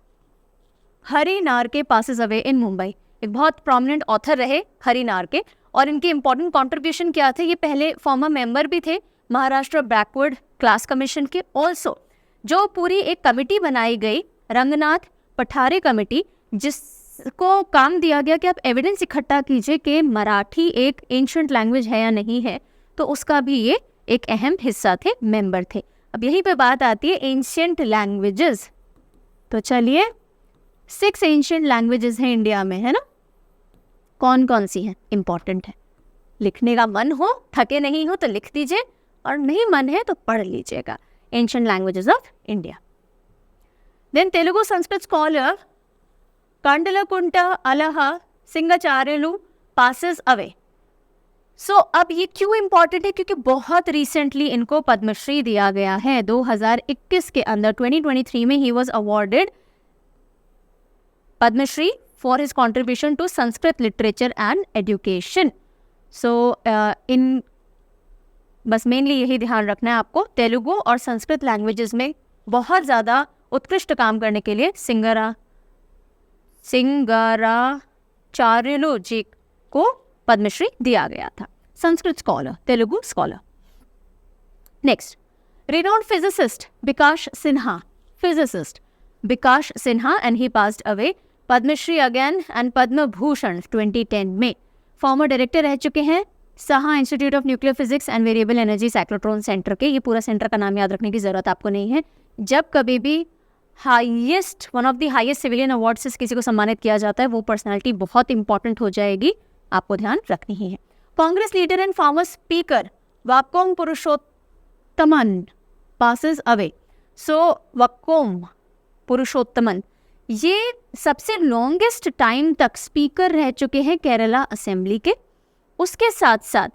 Hari Narke passes away in Mumbai. एक बहुत प्रोमिनेंट ऑथर रहे हरि नारके, और इनके इंपॉर्टेंट कंट्रीब्यूशन क्या थे? ये पहले फॉर्मर मेंबर भी थे महाराष्ट्र बैकवर्ड क्लास कमीशन के। ऑल्सो जो पूरी एक कमिटी बनाई गई, रंगनाथ पठारे कमिटी, जिसको काम दिया गया कि आप एविडेंस इकट्ठा कीजिए कि मराठी एक एंशिएंट लैंग्वेज है या नहीं है, तो उसका भी ये एक अहम हिस्सा थे, मेंबर थे। अब यहीं पे बात आती है एंशिएंट लैंग्वेजेस। तो चलिए, 6 एंशिएंट लैंग्वेजेस हैं इंडिया में, है ना? कौन कौन सी हैं? इंपॉर्टेंट है, लिखने का मन हो, थके नहीं हो तो लिख दीजिए, और नहीं मन है तो पढ़ लीजिएगा। Ancient languages of India. Then Telugu Sanskrit scholar Kandalakunta Alaha Singacharyulu passes away. So अब ये क्यों इंपॉर्टेंट है? क्योंकि बहुत रिसेंटली इनको पद्मश्री दिया गया है। 2021 के अंदर 2023 में he was awarded Padmashri for his contribution to Sanskrit literature and education. So इन बस मेनली यही ध्यान रखना है आपको, तेलुगु और संस्कृत लैंग्वेजेस में बहुत ज़्यादा उत्कृष्ट काम करने के लिए सिंगाराचार्युलु जी को पद्मश्री दिया गया था। Sanskrit scholar, Telugu scholar. Next, renowned physicist Bikash Sinha, physicist Bikash Sinha, and he passed away. Padmashri again and Padma Bhushan 2010 में। फॉर्मर डायरेक्टर रह चुके हैं Saha institute of nuclear physics and variable energy cyclotron centre के। ये पूरा सेंटर का नाम याद रखने की जरूरत आपको नहीं है। जब कभी भी one of the highest civilian award से किसी को सम्मानित किया जाता है, वो पर्सनैलिटी बहुत इंपॉर्टेंट हो जाएगी, आपको ध्यान रखनी ही है। Congress leader and former speaker Vakkom Purushothaman passes away. So Vakkom Purushothaman ये सबसे लॉन्गेस्ट टाइम तक स्पीकर रह चुके हैं केरला असेंबली के। उसके साथ साथ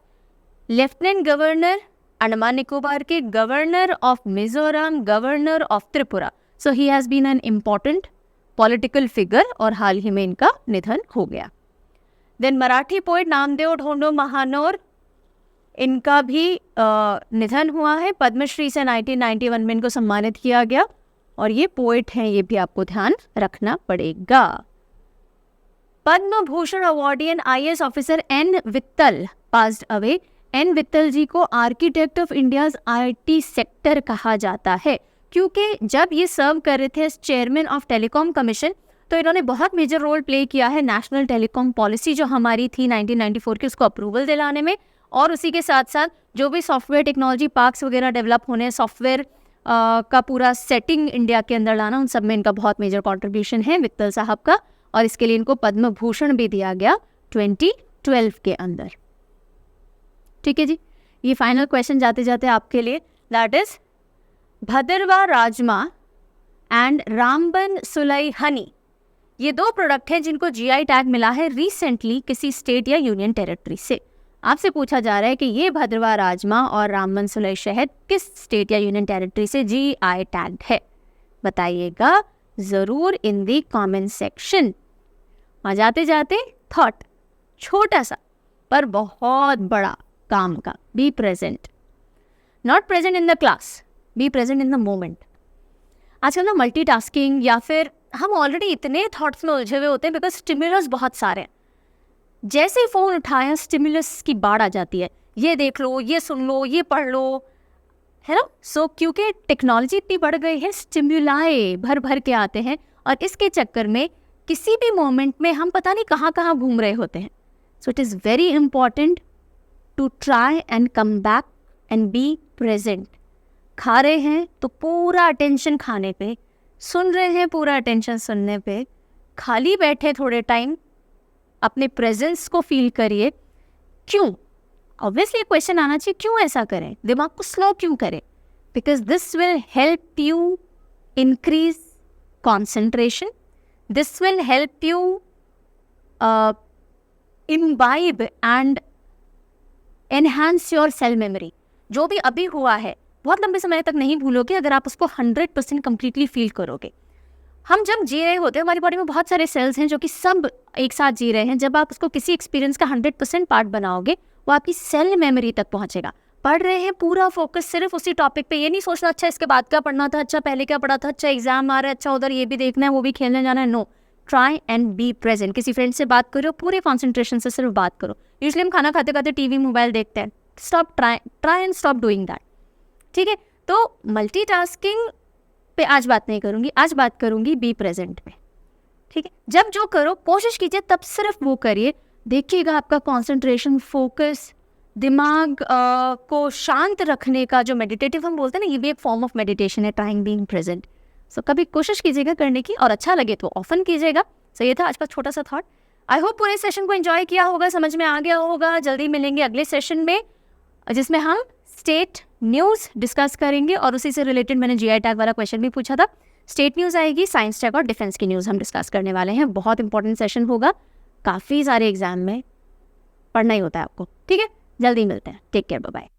लेफ्टिनेंट गवर्नर अंडमान निकोबार के, governor of Mizoram, governor of Tripura. So he has been an important political figure और हाल ही में इनका निधन हो गया। देन मराठी पोइट नामदेव ढोंडो महानोर, इनका भी निधन हुआ है। पद्मश्री से 1991 में इनको सम्मानित किया गया और ये पोइट हैं, ये भी आपको ध्यान रखना पड़ेगा। Padma Bhushan awardee IAS officer N Vittal passed away. N Vittal ji को architect of India's IT sector कहा जाता है, क्योंकि जब ये सर्व कर रहे थे as chairman of telecom commission तो इन्होंने बहुत मेजर रोल प्ले किया है नेशनल टेलीकॉम पॉलिसी जो हमारी थी 1994 की, उसको अप्रूवल दिलाने में, और उसी के साथ साथ जो भी सॉफ्टवेयर टेक्नोलॉजी पार्क्स वगैरह डेवलप होने, सॉफ्टवेयर का पूरा सेटिंग इंडिया के अंदर लाना, उन सब में इनका बहुत मेजर कॉन्ट्रीब्यूशन है वित्तल साहब का, और इसके लिए इनको पद्म भूषण भी दिया गया 2012 के अंदर। ठीक है जी, ये फाइनल क्वेश्चन जाते जाते आपके लिए, that is Bhadarwah rajma and Ramban Sulai honey, ये 2 प्रोडक्ट हैं जिनको GI टैग मिला है रिसेंटली किसी स्टेट या यूनियन टेरिटरी से। आपसे पूछा जा रहा है कि ये भद्रवा राजमा और रामबन सुलई शहद किस स्टेट या यूनियन टेरिटरी से GI टैग्ड है, बताइएगा ज़रूर इन दी कमेंट सेक्शन। वहाँ जाते जाते थॉट, छोटा सा पर बहुत बड़ा काम का, be present, not present in the class, be present in the moment. आजकल ना मल्टीटास्किंग या फिर हम ऑलरेडी इतने थॉट्स में उलझे हुए होते हैं बिकॉज स्टिमुलस बहुत सारे हैं, जैसे ही फ़ोन उठाया स्टिमुलस की बाढ़ आ जाती है, ये देख लो, ये सुन लो, ये पढ़ लो, है ना। सो क्योंकि टेक्नोलॉजी इतनी बढ़ गई है, स्टिमुलाई भर भर के आते हैं और इसके चक्कर में किसी भी मोमेंट में हम पता नहीं कहाँ कहाँ घूम रहे होते हैं। So it is very important to try and come back and be present. खा रहे हैं तो पूरा अटेंशन खाने पे, सुन रहे हैं पूरा अटेंशन सुनने पे, खाली बैठे थोड़े टाइम अपने प्रेजेंस को फील करिए। क्यों? ऑब्वियसली क्वेश्चन आना चाहिए, क्यों ऐसा करें, दिमाग को स्लो क्यों करें? Because this will help you increase concentration, this will help you imbibe and enhance your cell memory. जो भी अभी हुआ है बहुत लंबे समय तक नहीं भूलोगे अगर आप उसको 100% कम्प्लीटली फील करोगे। हम जब जी रहे होते हैं, हमारी बॉडी में बहुत सारे सेल्स हैं जो कि सब एक साथ जी रहे हैं। जब आप उसको किसी एक्सपीरियंस का 100% पार्ट बनाओगे, वो आपकी सेल मेमोरी तक पहुंचेगा। पढ़ रहे हैं, पूरा फोकस सिर्फ उसी टॉपिक पे, ये नहीं सोचना अच्छा इसके बाद क्या पढ़ना था, अच्छा पहले क्या पढ़ा था, अच्छा एग्जाम आ रहा है, अच्छा उधर ये भी देखना है, वो भी खेलने जाना है। No, try and be present. किसी फ्रेंड से बात करो, पूरे कॉन्सेंट्रेशन से सिर्फ बात करो। यूजली हम खाना खाते खाते टीवी मोबाइल देखते हैं। Stop, try and stop doing that. ठीक है, तो मल्टीटास्किंग पे आज बात नहीं करूंगी, आज बात करूंगी बी प्रेजेंट पे। ठीक है, जब जो करो कोशिश कीजिए तब सिर्फ वो करिए, देखिएगा आपका कंसंट्रेशन, फोकस, दिमाग को शांत रखने का जो मेडिटेटिव हम बोलते हैं ना, ये भी एक फॉर्म ऑफ मेडिटेशन है, टाइम बीइंग प्रेजेंट। सो कभी कोशिश कीजिएगा करने की, और अच्छा लगे तो ऑफन कीजिएगा। सो ये था आज का छोटा सा थॉट। आई होप पूरे सेशन को एंजॉय किया होगा, समझ में आ गया होगा। जल्दी मिलेंगे अगले सेशन में जिसमें हम स्टेट न्यूज़ डिस्कस करेंगे, और उसी से रिलेटेड मैंने GI टैग वाला क्वेश्चन भी पूछा था। स्टेट न्यूज़ आएगी, साइंस टैग और डिफेंस की न्यूज़ हम डिस्कस करने वाले हैं। बहुत इंपॉर्टेंट सेशन होगा, काफ़ी सारे एग्जाम में पढ़ना ही होता है आपको। ठीक है, जल्दी मिलते हैं। Take care, bye bye.